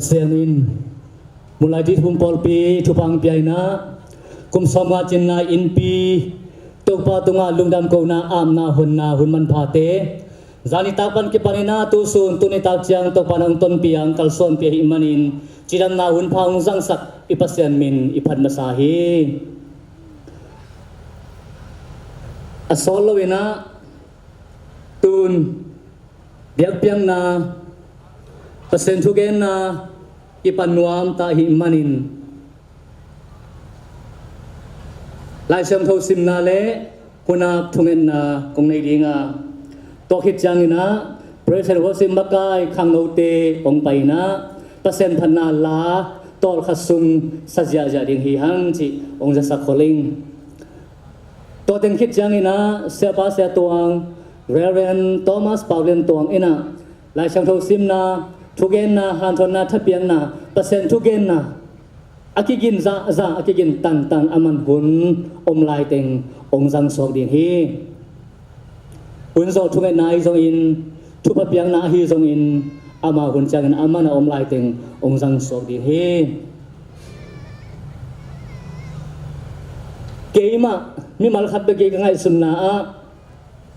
Pasiamin mulai di humpol pi tupang piai na kum somga chinna inpi topa tunga lungdam ko na am na hun man phate zani tapan ki panina tu sun tu ni tak chiang to panang ton piang kalson pi imanin chiram na hun phang jang sak ipasian min iphan na sahi asolo ina tun biak piang na pasen thugen na ipanuam ta hi manin lai sam tho sim na le kuna thungen na kong nei dinga to khit chang ina president wasim bakai khang no te ong pai na pasen phana la tol khasung sajia ja ding hi hang chi ong ja sakholing to ten khit chang ina sepa se tuang Reverend Thomas Paulen tuang ina lai sam tho sim na thugen na han thon na thapiang na pasen thugen na akigin za akigin tang aman hun lai teng ong jang sok ding hi hun zo thugen nai zong in thu papiang na hi zong in ama hun chang ama na lai teng ong jang sok ding hi keima mi mal khat be ge ngai sun na a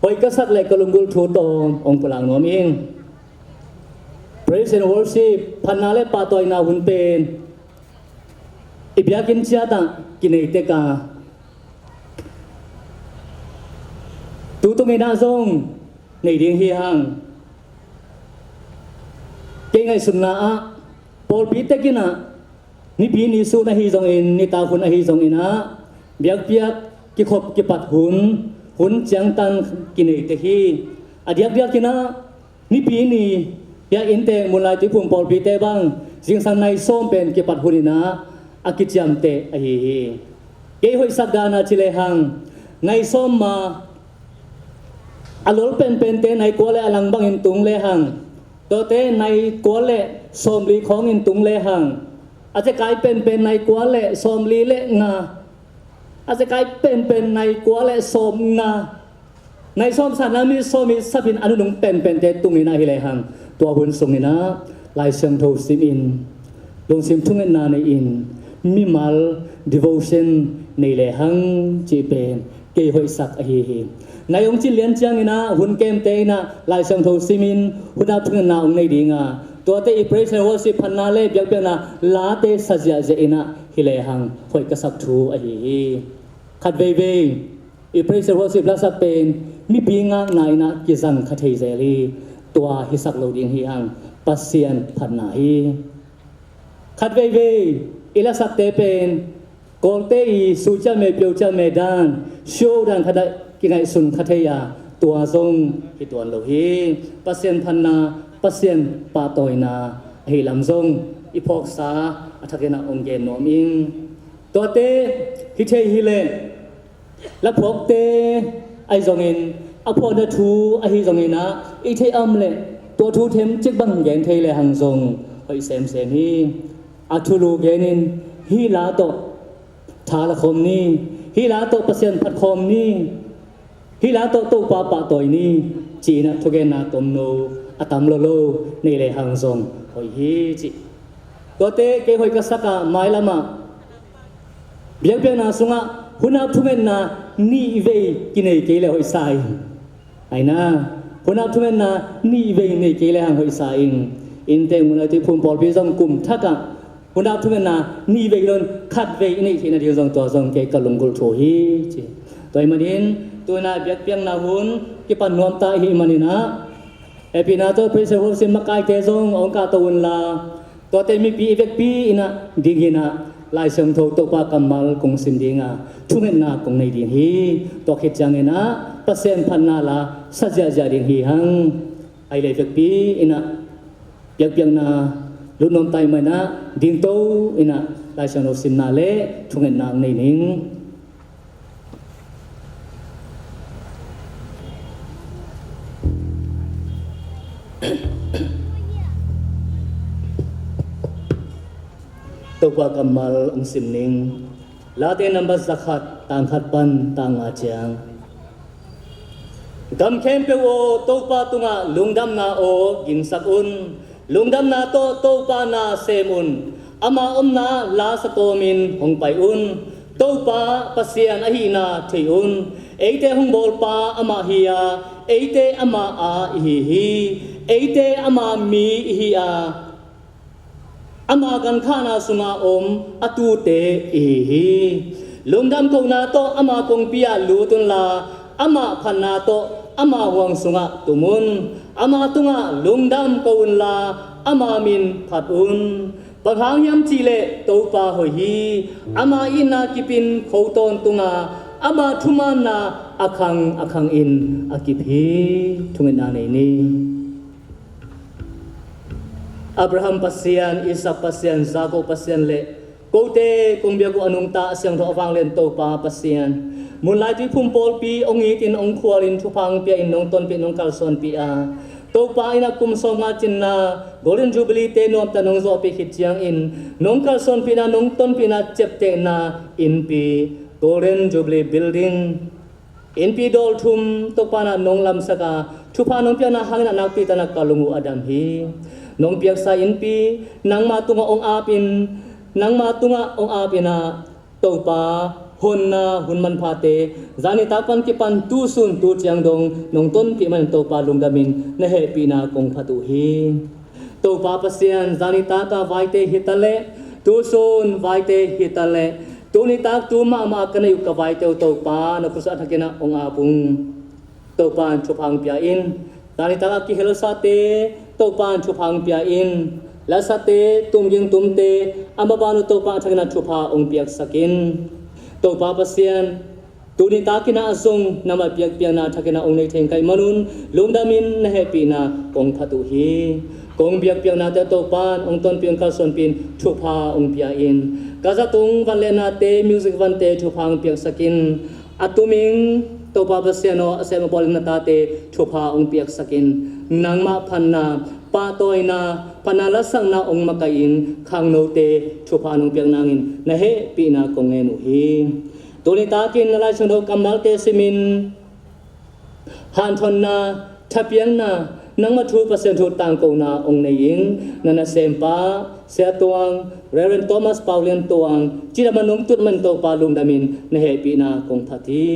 hoi ka sak le kalungul thu tong ong pulang nom ing Praise and worship panale patoy na hunpen ibyakin siya ta kinete ka tutungin na zong nei ding hi hang ke ngai sunna a pol pite kina ni bi ni su na hi zong in ni ta hun a hi zong ina biak ki khop ki pat hun chang tan kinete hi adiak kina ni bi ni ya inte mulai ti phum pol pi te bang jing san nai som pen ke pat hunina akichiam te a hi ke hoi sakdana chile hang nai som ma alol pen te nai ko le alang bang in tung le hang to te nai ko le som li khong in tung le hang aje kai pen nai ko le som li le nga aje kai pen nai ko le som nga nai som san na mi som mi sabin anu nung pen te tung ina hi le hangตัวหุ่นทรงนี่นะลายเชิงทูซิมอินลงซิมทุ่งนาในอินมีมัล devotion ในเลหังจีเป็นเกยหอยสักอหีหีในองค์จิเลียนจังนี่นะหุ่นเกมเตนะลายเชิงทูซิมินหุ่นอาทุ่งนาองในดีงาตัวเตอีเพรสเซอร์วอสิพันนาเล่เบียกเบียนะลาเตสัจจะเจนะฮิเลหังหอยกษักทูอหีหีขัดเวอีเพรสเซอร์วอสิลาสักเป็นมีปีงางนายนะกิจังขัดเฮเซลีตัวฮิสักโลดิงฮิอังปัสเซียนพันนาฮีขัดเวอิลาสักเตเป็นโกลเตอีสูจาเมเปียวจาเมดานโชดันขัดกิไงสุนขัดเฮียตัวทรงฮิตัวโลฮีปัสเซียนพันนาปัสเซียนปาตอยนาฮิลำทรงอิพอกษาอัฐเกนาองเกนโนมิงตัวเตฮิเทฮิเลและพวกเตไอซองอินอพอดทูอหิจงเงนะอีเทอัมเลตัวทูเทมจิกบังแยนเทเลหังจงไปเซมฮีอัทุลูเกนินฮีลาโตทาละคมนี้ฮีลาโตเปอร์เซ็นต์พัดคมนี้ฮีลาโตตุปาปะตอยนี้จีนะทุเกนาตมโนอะตัมโลโลในเลหังจงหอยฮีจิตัวเตเกหอยกษักะไม้ละมาเบียงเบียงนาสุงะหุนาทุเมนนานี่เวกินเอเกเลหอยไซไอ้นะคนนับทุเมนนะนี่เวนี่เกลียงหอยสายอินเตมุนที่พุ่มปอลพิจงกุมทักะคนนับทุเมนนะนี่เวลนขัดเวนี่ที่นาทีจงตัวจงเกกลงกุลโถฮีจีตัวมันเห็นตัวน่าเบียดเบียงนาหุนที่ปันนวมตาหิมันนี่นะเอพินาตัวเพรสเซอร์ซิมกายเตจงองค์การตัวละตัวเตมีปีเอฟปีนะดิ่งนะลายเชิงโทตปากำมัลคงสินดิงาทุเมนนาคงในดินฮีตัวขิดจังนะเปอร์เซ็นต์พันนาลาสัจจะดินฮีหังไอเลฟปีอินะเปียงนาลุนนมไตมันนะดิงโตอินะลายเชิงโทสินนาเลทุเมนนาในนิงตัวกำมัลองสิมนิงลาเตนัมบัสขัดต่างขัดปันต่างอาเจียงกำเข้มเปโอตัวปาตุงะลุงดำนาโอกินสักอุน ลุงดำนาโตโตปานาเซมุนอามาอมนาลาสโตมินหงไปอุนโตปาปเสียนอหินาเทอุนเอเตหงบอลปาอามาฮิยาเอเตอามาอาอิฮิฮิเอเตอามามีอิฮิอาอามากันข้านาสุงาอมอตูเตอิฮิลุงดำคงนาโตอามาคงปิยาลูตุนลาอามาพันนาโตอามาวังสุงะตุมุนอามาตุงะลุงดำกอุนลาอามามินผัดอุนบางหางยำจีเลโตปาหอยฮีอามาอินากิปินโคตนตุงะอามาทุมานาอาคังอินอากิพีทุงนาเนนีอับราฮัมปัสยานอิสาปัสยานซาโกปัสยานเลโกเตคงเบียกุอนุงตาเสียงทอฟังเลนโตปาปัสยานมุนลายที่พุ่มโพลปีองอีตินองควาลินทุพังเปียอินนงตนปีนงกัลซอนปีอาโตปาอินักคุมสองอาจินนาโกลเด้นจูบลีเตนวมตานงโซปีขิดจียงอินนงกัลซอนปีนานงตนปีนาเจ็บเตนาอินปีโกลเด้นจูบลีบิลดิ้งอินปีดอลทุมโตปานานงลำสกาทุพานงเปียนาหังนานักปีตานักกาลุงูอดัมฮีนงเปียกสายอินปีนางมาตุงองอาปินนางมาตุงองอาปินาโตปาหุนนาหุนมันพาเตจานิตาปันกิปันตูซุนตูเจียงดงนงต้นปีมันโตปาลุงดามินเนเหปีนากงพัตุฮีโตปาปเสียนจานิตาตาไวเตหิตาเลตูซุนไวเตหิตาเลตูนิตาตูมากันยุกไวเตโตปานกุศลทักนะองอาปุงโตปานชุพังปีอินจานิตากิเฮลสาเตโตปานชุพังปีอินลาสเตตุมยิงตุมเตอัมบานุโตปาทักนะชุพาองเปียกสกินโตปาปเสียนตูนิตากินาอซงนามาเปียกเปียนาทักนะองในเทงไกมนุนลุงดามินเนเหปีนากงพัตุฮีกงเบียกเปียนาเตโตปานองตนเปียงคัลซอนปินชุพาองเปียอินกาซาตุงวันเลนาเตมิวสิกวันเตชุพางเปียกสกินอัตุมิงโตปาปเสียนอเซมบอลนาตาเตชุพาองเปียกสกินนางมาพันนาปาโตยนาปนาลสังนาองมากัยอินขังโนเตชุพานองเปียงนางอินเนเหปีนากงเงนุฮีตัวนี้ตากินอะไรชนโดกัมมัลเตซิมินฮันทนนาทับยังนานังมาทูเปอร์เซ็นต์ทูต่างกงนาองในยิงนันเซมปาเสียตัวงเรเรนโทมัสปาวเลียนตัวงจิตมันนงตุดมันโตปาลุงดามินเนเหปีนากงทัที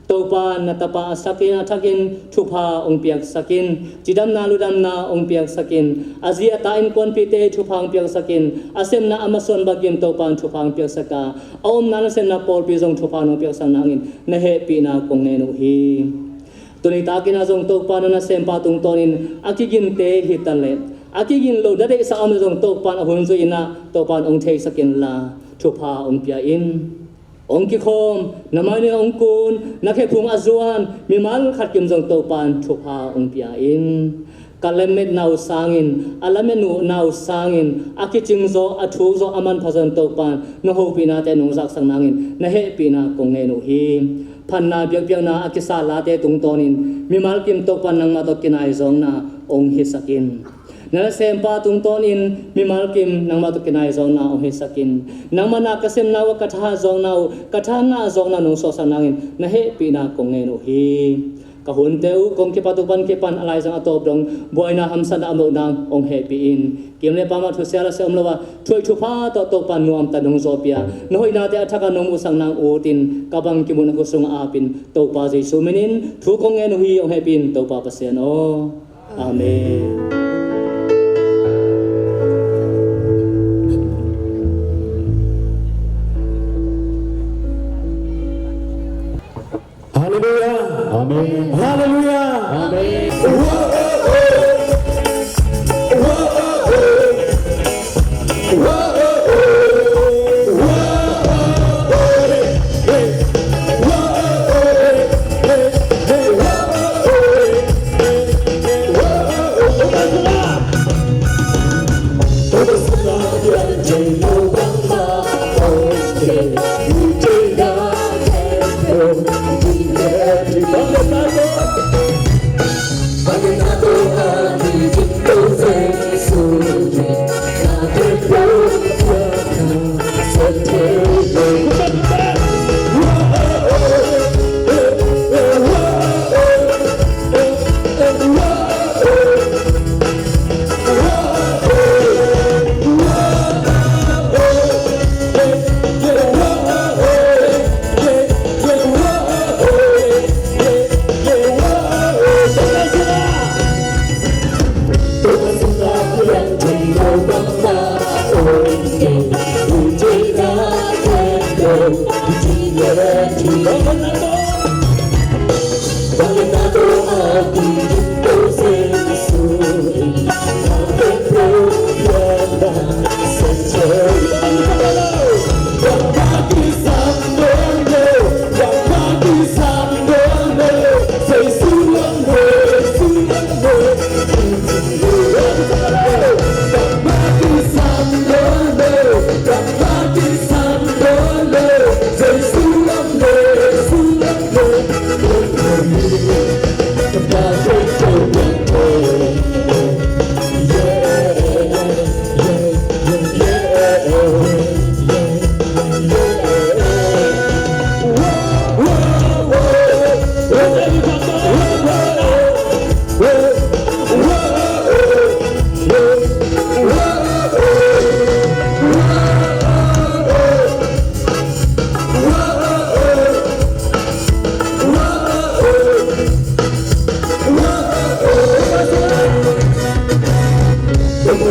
โตปานาตปาสักินทักินชุพาองเปียกสักินจิดัมนาลุดัมนาองเปียกสักินอาเซียตาอินควนปีเตชุพางเปียกสักินอาเซมนาอเมซอนบักิมโตปานชุพางเปียกสักาอมนาเซมนาปอลปีซงชุพานองเปียกสังนางอินเนเหปีนากงเนนุฮีตัวนี้ตากินอาซงโตปานนาเซมปาตุงตอนินอากิกินเตหิตันเลอากิกินโลดเดสาอเมซงโตปานอหุนซุอินาโตปานองเทสักินลาชุพาองเปียอินองกิคมนามาเนองกูนนักเขพุงอาจวนมีมัลขัดกิมจงโตปานชุพาองปียอินกัลเลมเมดนาวสางินอัลเลมเมนูนาวสางินอากิจิงโซอัทูโซอามันพัจันโตปานนโฮปีนาเตนุงซักสังนางอินนเหปีนากงเนนุฮีพันนาเบียกเบียงนาอากิสาลาเตตุงตอนินมีมัลกิมโตปานนังมาตกินไอซองนาองฮิสักินนั่นเซมปาตุงตอนินมีมัลกิมนังมาตุกินไอซองนาองฮิสักินนังมานาเกษมนาวกัทฮาซองนาวกัทฮานาซองนานุโซสันนางอินนเหปีนากงเนนุฮีกะหุนเตวกงกิปาตุปันกิปันอะไรสังอตอบดงบอยนาหัมสันอามนางองเฮปีอินกิมเลปามาทุเซลเซอมลวะช่วยชุพาตปันนวมตะนงโซเปียนหอยนาเตอทักนงอุสังนางโอตินกะบังกิมุนกุสุงอาปินตปาเจสุมินินทุกงเงนุฮีองเฮปินตปาปะเสโนอาเมนHallelujah. Amen. Hallelujah. Amen.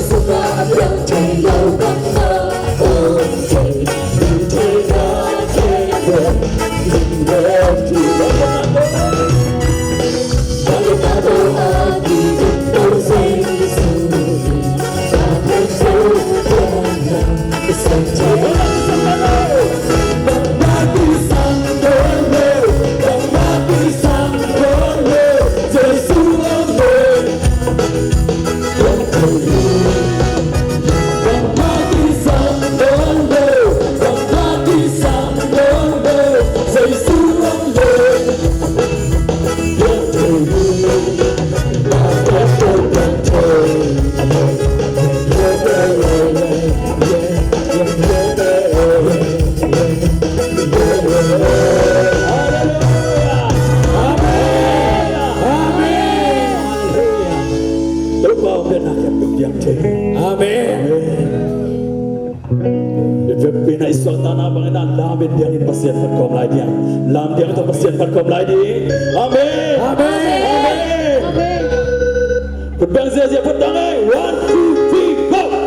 suka yang tinggal kata Oke Tidak kira Hingga kita Kita doa di bersih-suri Takkan terkena Kesenjangan Lam dia untuk pasien patkom lagi. Amin. Amin. Amin. Pedang saya pedang. 1, 2, 3,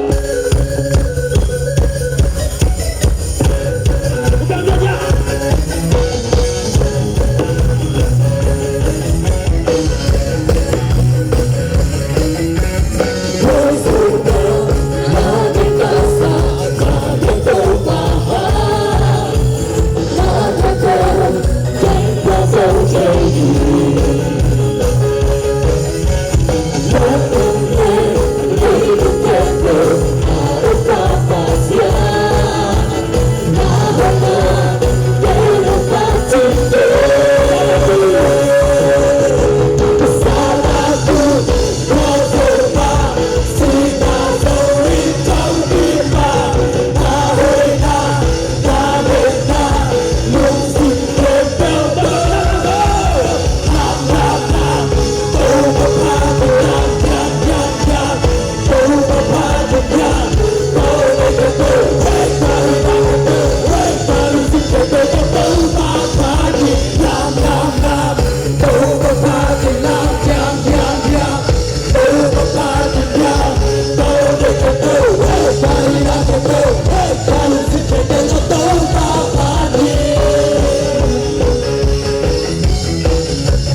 go.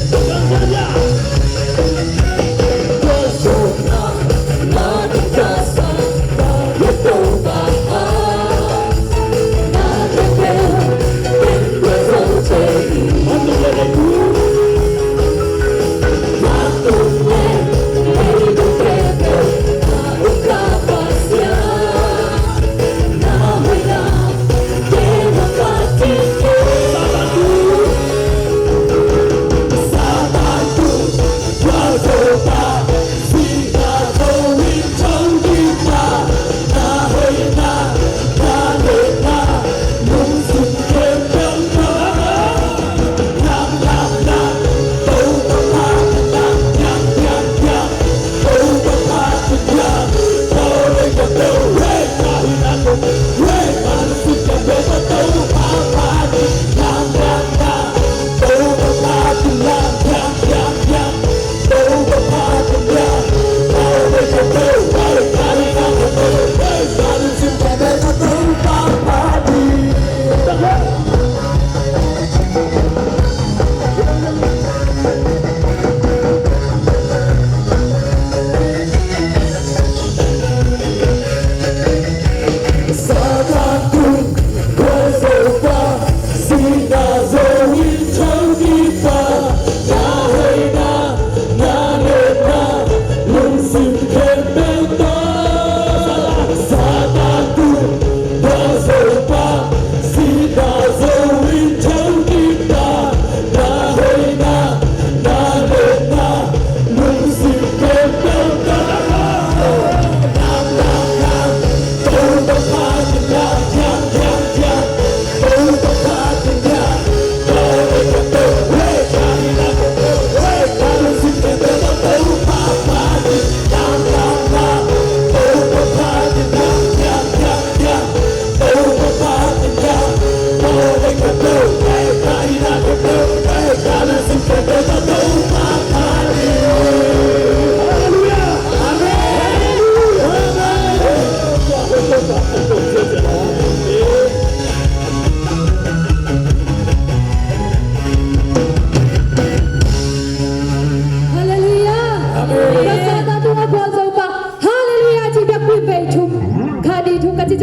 Pedang dia.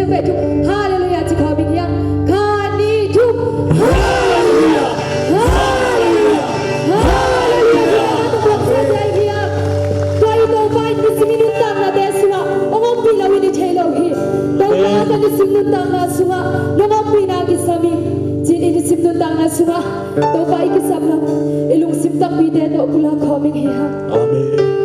về chúc hallelujah chỉ có mình nhá khả ni chúc hallelujah hallelujah hallelujah tôi sẽ dạy nhá quay đầu vai đi xin mình tăng là để xóa ông ông bị lao đi chơi lao hi đầu vai ta đi xin mình tăng là xóa ông ông bị na cái sami chỉ đi xin mình tăng là xóa đầu vai cái sắm là ilung sim tăng bị để độ kula coming here Amen.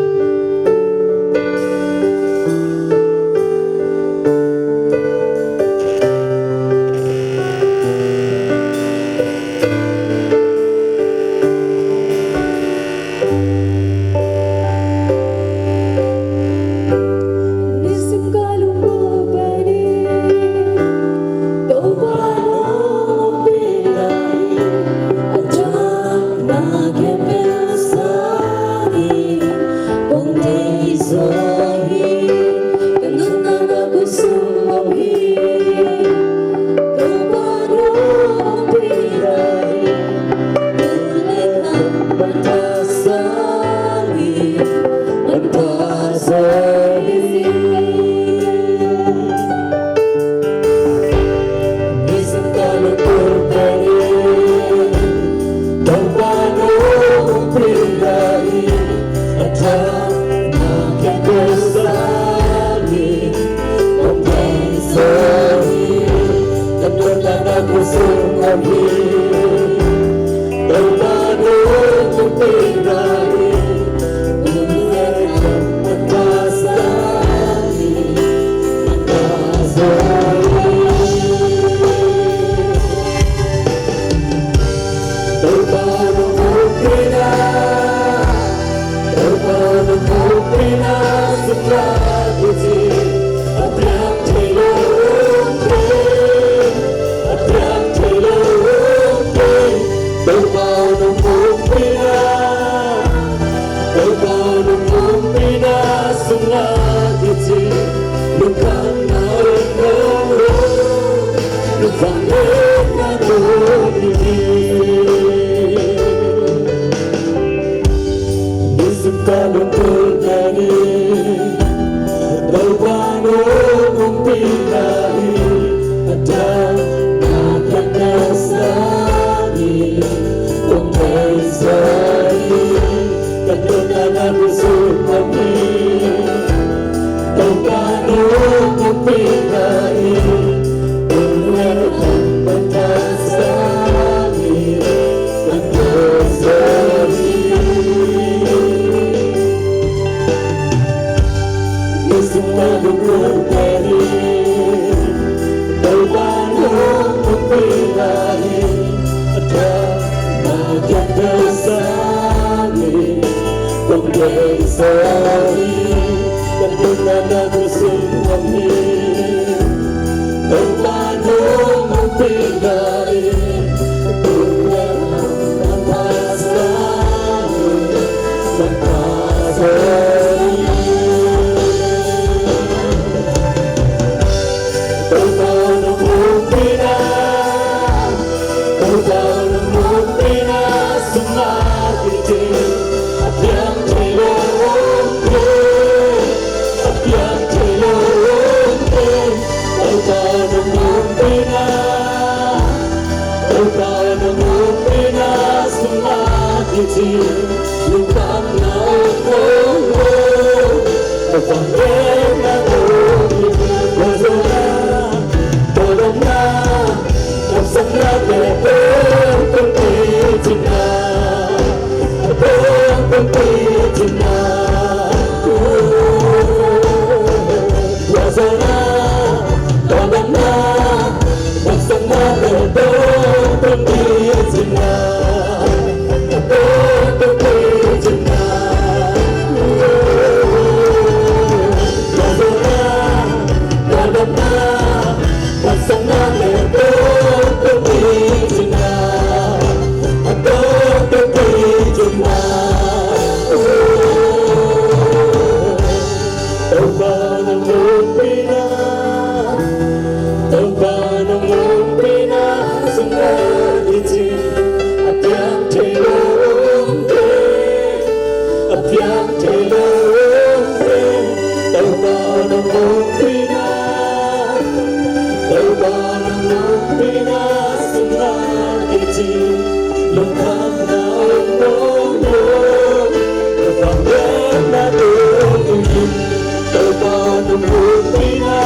pina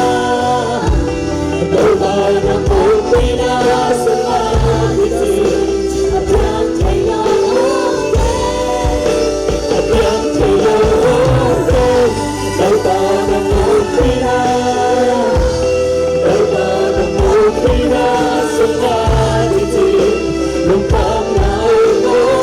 đâu bao năm một pina sẽ là gì Abiang tayo đâu bao năm một pina đâu bao năm một pina sẽ là gì lung tang nào Hãy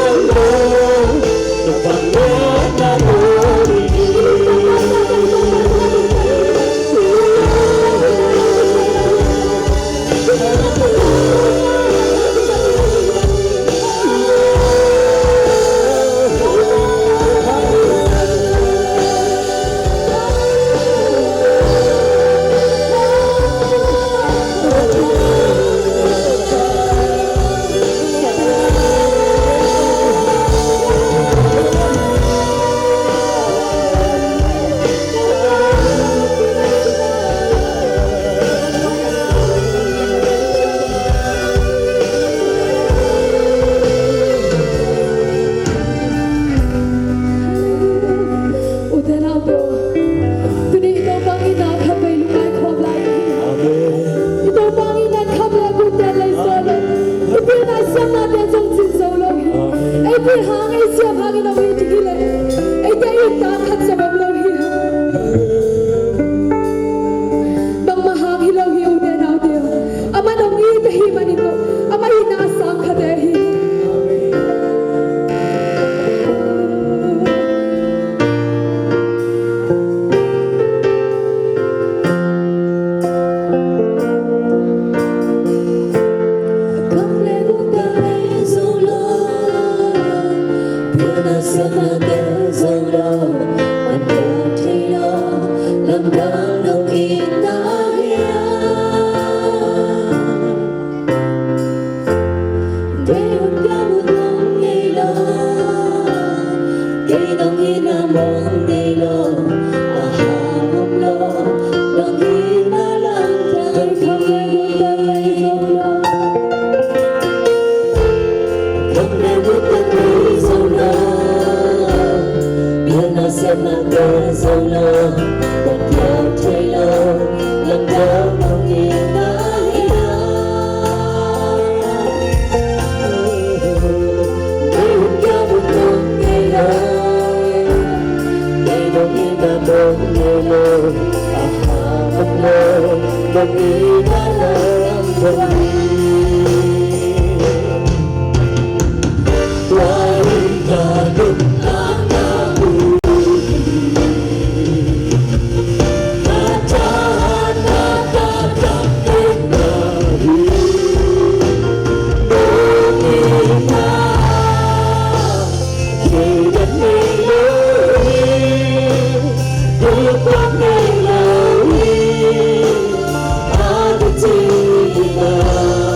subscribe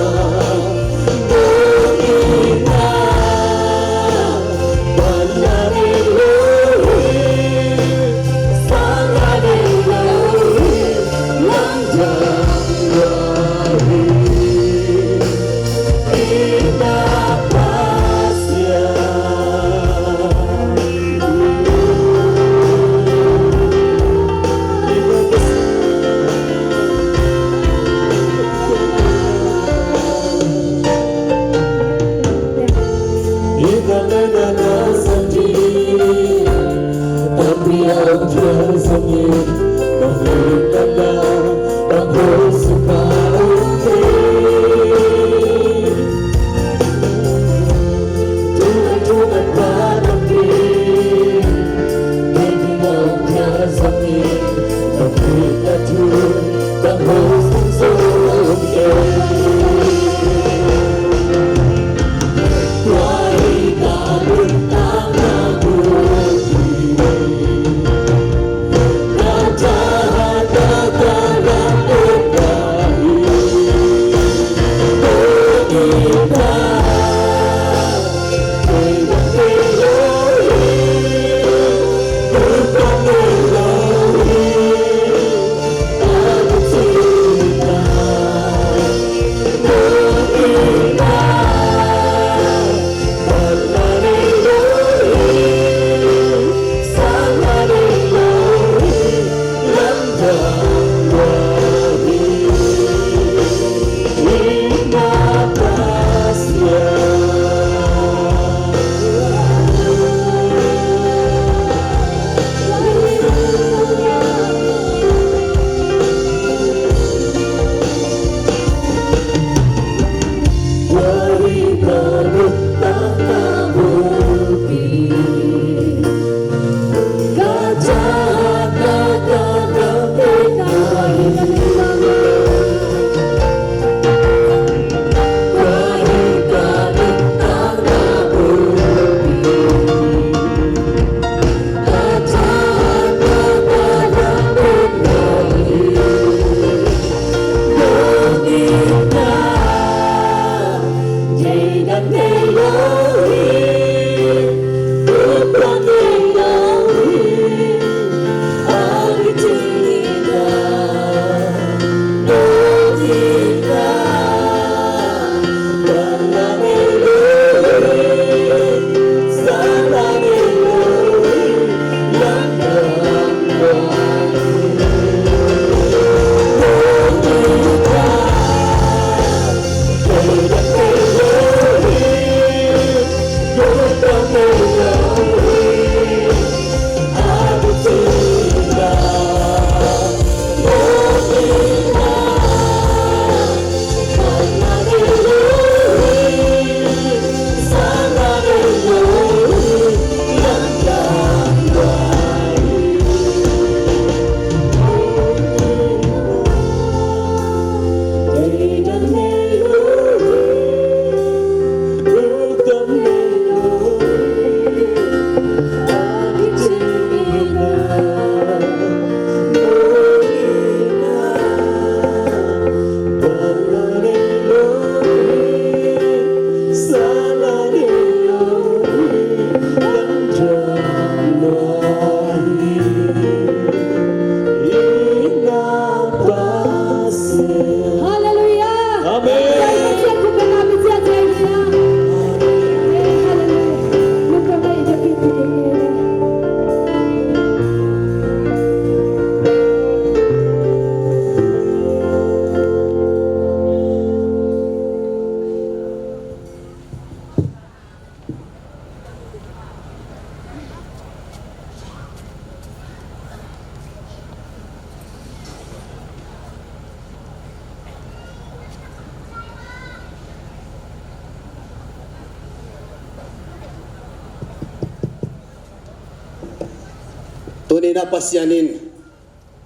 Tunina pasyanin,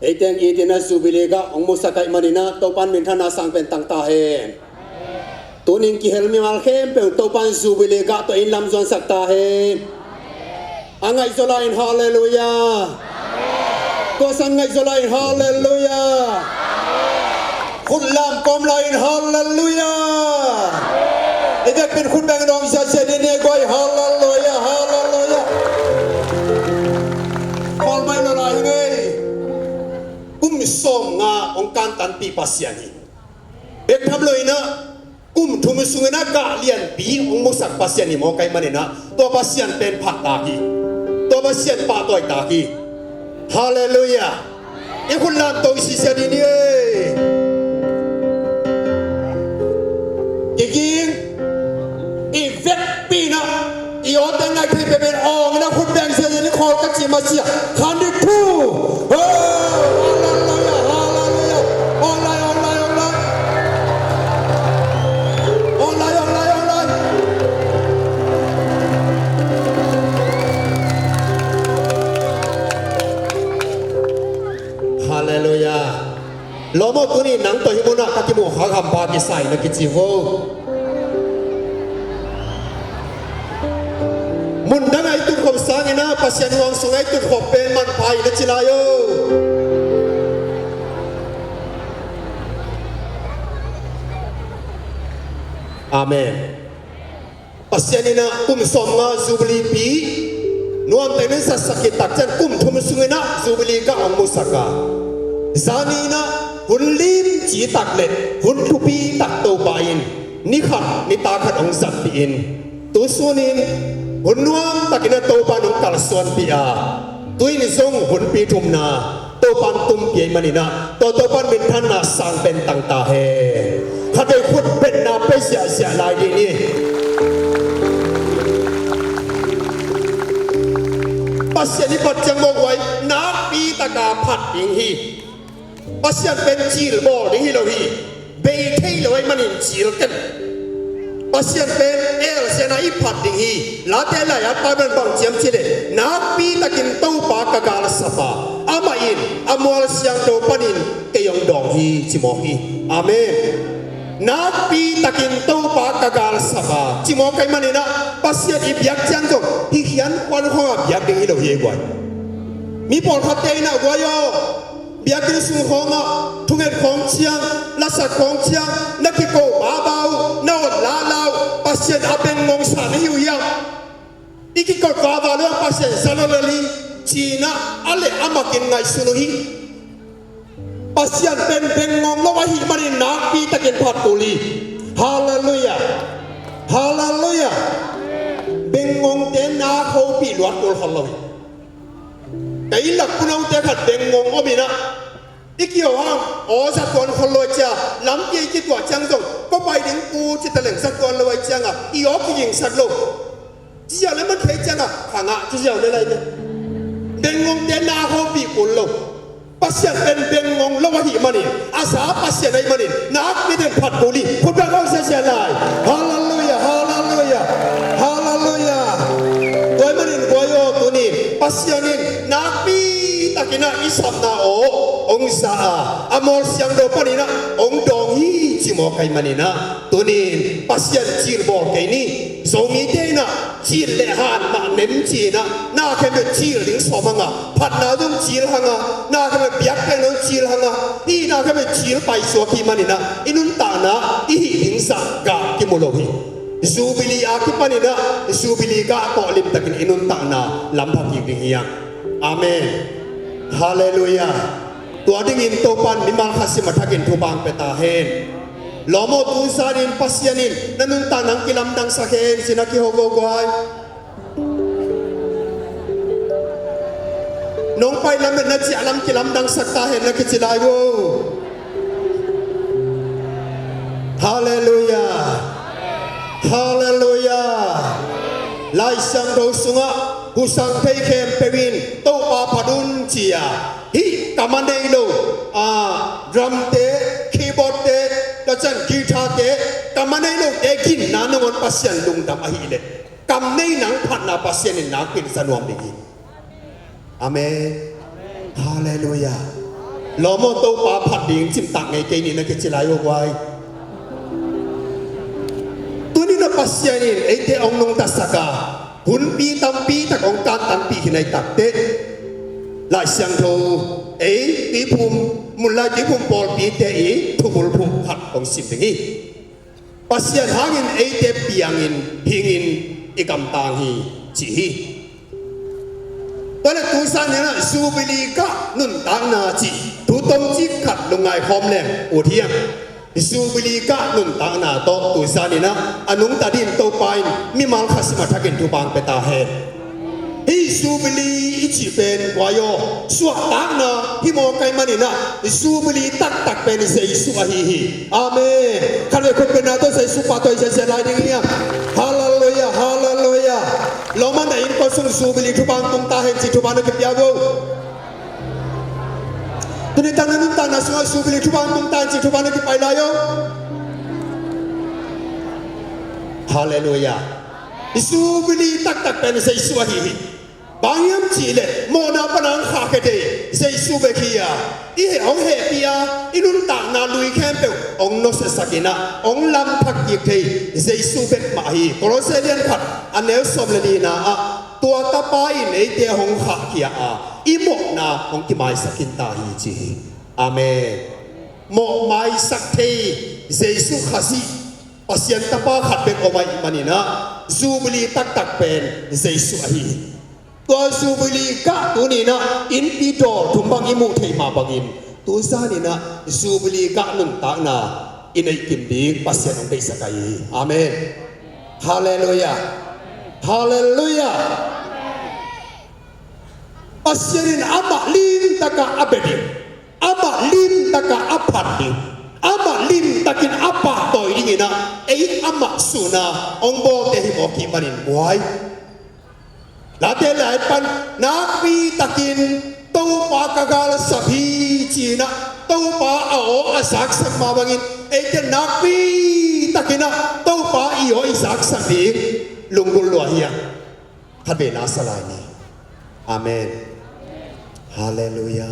iteng itina subilega ang musakay manina topan minthana sangpen tang tahen. Tuning kihelmi malkem pe topan subilega to inlam zon sak tahen. Angai zolain hallelujah. Ko sangai zolain hallelujah. Khullam kom lain hallelujah. Idak pin khun bang dong sa sedine goy hallelujah hallelujah. Kol mai no lai ngai. Som nga ong kantan pi pasyani. Ek thabloi na thum sungena ka lian pi ong musak pasyani mo kai manina to pasyan pen phat ta ki. To pasyan pa toy ta ki. Hallelujah. Ikun lam to si sani ni e. Iging ivek pi na iyo teng ngai thi pe ben ong na khun bang se ni khol ka chi ma sia. Khandi tu. Hallelujah. Lomo tuni nang to himuna kakimu hagam ba ki sai na ki chivo. Mundang ai tu khom sangina pasyan wang sungai tu khop pen man pai na chilayo. Amen. Pasyanina kum somnga zubli pi nuam tenen sa sakit takjan kum thum sungina zubli ka amusaka. Zanina hunlim chi taklet hun thupi tak to bain ni khat ni ta khat ong sat piin tu sunin hun nuam takina to ba nong kal suan pia tuin zong hun pi thumna to ตัวปันตุ้มเปียมันนี่นะตัวปันเป็นท่านนาสังเป็นต่างตาเฮข้าได้ขุดเป็นนาไปเสียลายดีนี่ปัสยานิปัจจังบอกไว้นักปีตากาผัดยิงฮีปัสยาเป็นจีลบอลยิงฮีเราฮีเบยเทยเราไว้มันอินจีลกันปัสยาเป็นเอลเซนาอีผัดยิงฮีลาเตลายาตาเป็นบังเจียมจีเลนักปีตากินตู้ปากกาลสปาอามาอินอามวลเสียงโดปันินเกยองดองฮีจิโมฮีอาเมนนักปีตะกินตู้ปากกาลสบาจิโมกัยมันนะปัสยาอีบยักจังจงที่เขียนควันห้องยักดึงอีโลเยกวยมีปอลขัดเตยนะกวยโยยักดึงสุขงะทุ่งเอ็ดของเชียงลักษณะของเชียงนักที่โกบาบาวนอลาลาวปัสยาอาเป็นมงสานหิวยังอีกก็กาบาเรื่องปัสยาซาโลเลลีจีน่าอะไรอามากินไงสุนุฮีปัสยันเป็นงงโลวะหิมันนักปีตะเกียนพัดตุลีฮาเลลูยาฮาเลลูยาเป็นงงเตนาเขาปีลวดกุลฮัลโลยแต่อีหลักคุณเอาเตขัดเป็นงงอมินะอีกอย่างว่าอ๋อสักคนฮัลโลยจ้าล้ำยี่จิตว่าจังจงก็ไปถึงกูจิตตะเหลงสักคนเลยจังอ่ะอีอ๋อผู้หญิงสักโลกจีเจ้าแล้วมันเคยจังอ่ะห่างอ่ะจีเจ้าได้ไรเนี่ยเป็นงงเตนาเขาปีกุลโลกปัสยาเป็นงงโลวะหิมันนี่อาสาปัสยาในมันนี่นักมีเดินผัดบุรีคุณพระองค์เสียลายฮาเลลูยาฮาเลลูยาฮาเลลูยาตัวมันนี่ตัวโยตัวนี้ปัสยานี่นักมีตะกินะอิสัมนาโอองศาอามอลเสียงโดปนี่นะองดองฮีจิโมกัยมันนี่นะตัวนี้ปัสยาจีลบอกไงนี่สมีเดนะจีลเลหานมาเนมจีนะน่าแค่เป็นจีลลิงสอมังอ่ะผัดนาดุมจีลหังอ่ะน่าแค่เป็นเบียกเป็นน้องจีลหังอ่ะอีน่าแค่เป็นจีลไปสัวกีมันนี่นะอินุนตานะอีหิงสากากิโมโลฮีซูบิลีอาคิปันนี่นะซูบิลีกาโตลิมตะกินอินุนตานะลำพักยิงดิงยังอาเมนฮาเลลูยาตัวดิ่งอินโตปันมิมัลคัสิมาทักินทุบางเปตาเฮนลอมอตุสานินปัสยานินนันุนตานังกิลัมดังสักเฮนสินักฮิโฮโกกวยน้องไปลำเม็ดนักจิอาลัมกิลัมดังสักตาเฮนนักจิลายโวฮาเลลูยาฮาเลลูยาไลซังโดสุงะกุสังเทเคมเปวินโตปาพดุนจียฮิกามันเดโลดรัมเตคีย์บอร์ดเตแล้วจันกีตาร์เตกามันเดโลเอกินนานงอนปัสยันลุงดำอหิเลกำในหนังพันนาปัสยันนักเป็นสนวมดีอาเมนฮาเลลูยาลอมโตปาผัดดิ่งจิมตักไงเกนี่นักจิลายโอไว้ตัวนี้นะปัสยันนี่ไอเตองนงตัสกาหุ่นปีตัมปีตะของการตัมปีในตักเตลายเสียงโทปีภูมิมุลลาจีภูมิปอลปีเตทุบุลภูมิผัดของสิบอย่างนี้ปัสยันหางินเตปียงินหิงินอีกำตางฮีจีฮีตอนนี้ตุสันเนี่ยนะซูบิลีกะนุนตังนาจีตุตงจีขัดลงไงหอมแรงอุทิยงซูบิลีกะนุนตังนาโตตุสันเนี่ยนะอนุงตาดินโตไปมีมังคัสมาทักินทุบางเปตาเฮฮิซูบิลีอิจิเป็นวายโยสวดตักนะฮิโมกัยมันนี่นะซูบิลีตักเป็นเซย์สุอาฮีฮีอาเมนข้าเลยคนเป็นนาโตเซย์สุปาโตเซย์ลายดิ้งเนี่ยฮาเลลูยาฮาเลลูยาลองมันได้ยินก็ส่งซูบิลีทุบางตรงตาเห็นจิทุบางนักเปียโกตัวนี้ตั้งนั้นตั้งนะส่งซูบิลีทุบางตรงตาจิทุบางนักไปลายโยฮาเลลูยาซูบิลีตักเป็นเซย์สุอาฮีฮีบางยามจีเลโมนาปนังขาเกเดเซซูเบคียาอีเหองเฮปียาอีนุนตานาลุยแคมเปลองโนเสสกินะองลำพักยิกเทเซซูเบกมาฮีโครเซเลียนพัดอันเนลสมเลนีนาตัวตาปายในเตียหงขาเกียอีโมนาองกิไมสกินตาฮีจีอาเมนโมไมสักเทเซซูขาซีปัสยันตาปาขัดเป็นโอไมมันนี่นะซูบิลีตักเป็นเซซูอาฮีตัวซูบิลีกะตัวนี้นะอินปีโดทุมบังอิมุเทมาบังอินตัวซานี่นะซูบิลีกะนุนตานาอินไอกิมดีปัสยันองเบสกายอาเมนฮาเลลูยาฮาเลลูยา pasyanin ama lim taka abeding ama lim taka apanding ama lim takin apa toy dingina ama suna ongbo te himoki manin buhay late lai pan nakpi takin tau pa kagal sabi china tau pa ao asak sak mabangin te nakpi takina tau pa iyo isak sabi lunggul luahia kabe nasalai ni amen haleluya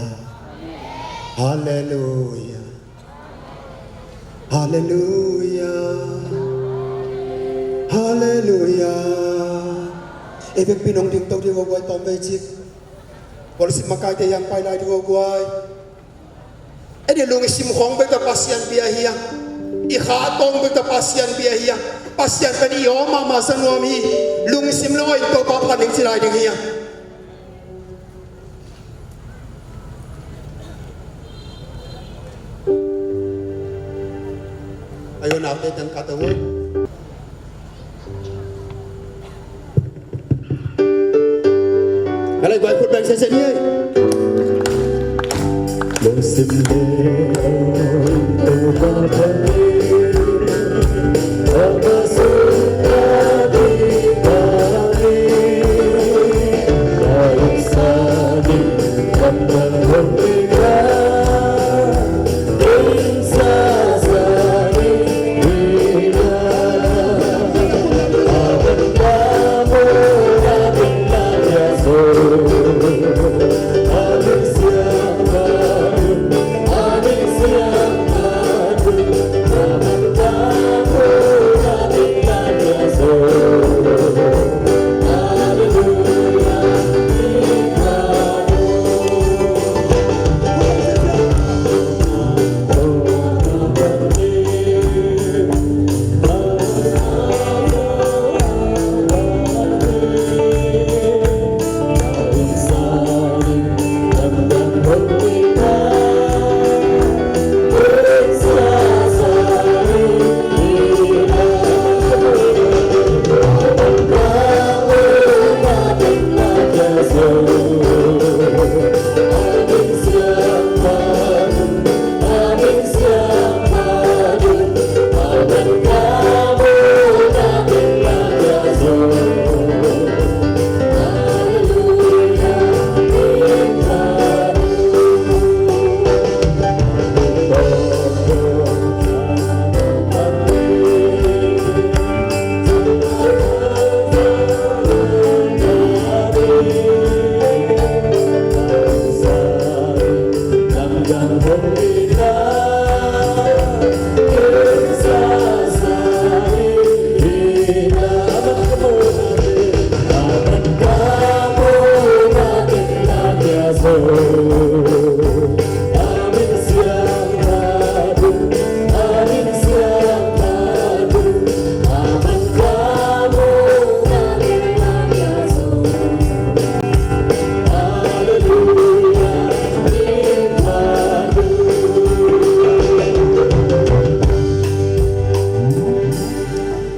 haleluya haleluya haleluya evek pinong ding tau diwa guay tom bejik polisi makai te yang pai lai diwa guay dia lungi sim hong bek pasien biahia ikha tong bek pasien biahia pasien kan iyo mama sanwami lungi sim loi to pa paning silai ding hia ayo na update ang katawo kalay guay put bang sesen ye Lo simle to patani Abasuta di kami Laisani Kandang Hongika Insasani Hina Awan kamu Nabilah Yasul Amin siapa Amin siapa Amin kamu Nabilah Yasul Haleluya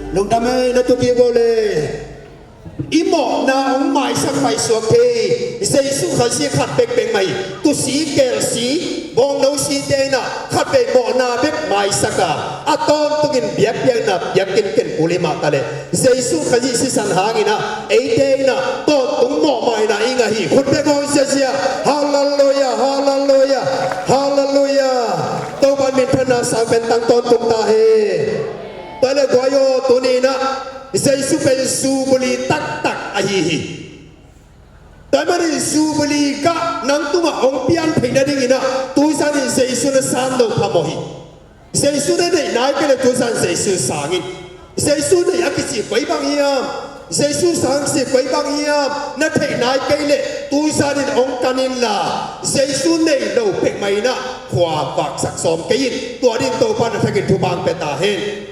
Lungdamay na tuki gole imo na ong mai sak pai soke Jesu khasi khat bek bek mai tu si kel si bong no si te na khat bek mo na bek mai saka aton tugin biak biak na biak kin ken ulima tale Jesu khasi si san hangina ei te na to tung mo mai na inga hi khut bek ho sia haleluya haleluya haleluya to ban min thana sa ben tang ton tung ta he tale goyo tunina Jesu pen su buli tak tak ahihi tamari su buli ka nang tuma ong pian pheina dingina tuisan Jesu na san lo pamohi Jesu na dei nai ke tuisan Jesu sangin Jesu na yakisi koi bang hiam Jesu sang si koi bang hiam na thei nai ke le tuisan ong kanin la Jesu nei lo pek mai na khwa bak sak som ke yin tua din to pan phekin thu bang pe ta hen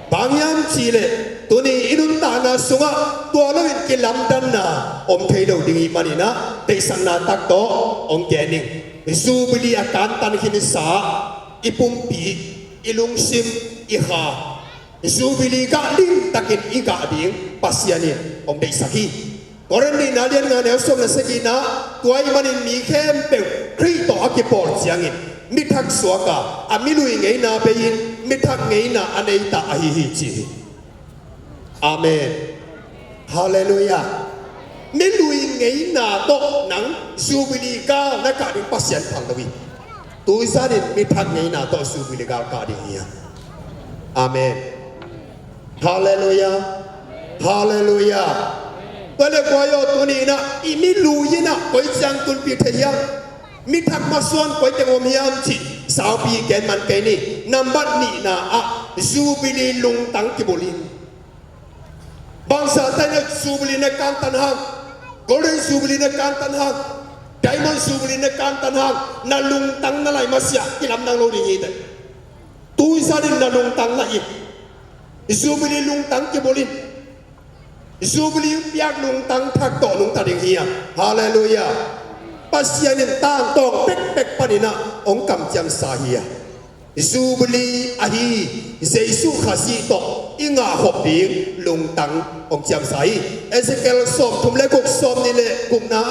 bangyam chile tuni inun tana sunga tualawin kilam dan na om theido dingi manina teisan na takto om gening zubili akan tan hinisa ipumpi ilungsim iha zubili ka ling takin iga ding pasianin om deisaki กรณีนาเลียนงานแนวส่งนัสกีนะตัวไอ้มันมีเข้มเปลครีต่ออักปอร์เสียงอินมิทักสวกาอามิลุยไงนาเปยินมิทักไงนาอันเอตาอหิฮิจิอาเมนฮาเลลูยามิลุยไงนาโตนังซูบิลิกานักการดิปัสยันพังตวีตัวซาดินมิทักไงนาโตซูบิลิกาการดิเฮียอาเมนฮาเลลูยาฮาเลลูยาตัวเล็กวัยตัวนี้นะอีมิลุยนะไปจังตุนปีเทียมิทักมาส่วนไปแต่งอมยามจีสาวปีแกนมันแกนี่นับบัดนี่นะอะซูบิลีลุงตังกิบุลินบางสาแต่เนี่ยซูบิลีในการตันหักโกลเด้นซูบิลีในการตันหักไดมอนด์ซูบิลีในการตันหักนาลุงตังนั่นไรมาเสียกิลำนังโลดีนี่เด้ตุยซาดินนาลุงตังละอีซูบิลีลุงตังกิบุลินซูบิลีเปียกลุงตังทักโตลุงตัดอย่างเฮียฮาเลลูยาปัสยานินตางตองเป็กเป็กปนินะองกำจำสาฮียซูบลีอาฮีเซซูขาซีโตอิงาหอบดิงลุงตังองจำสาฮีเอสเกลสอมทุมเล็กกสอมนี่เละกุมนา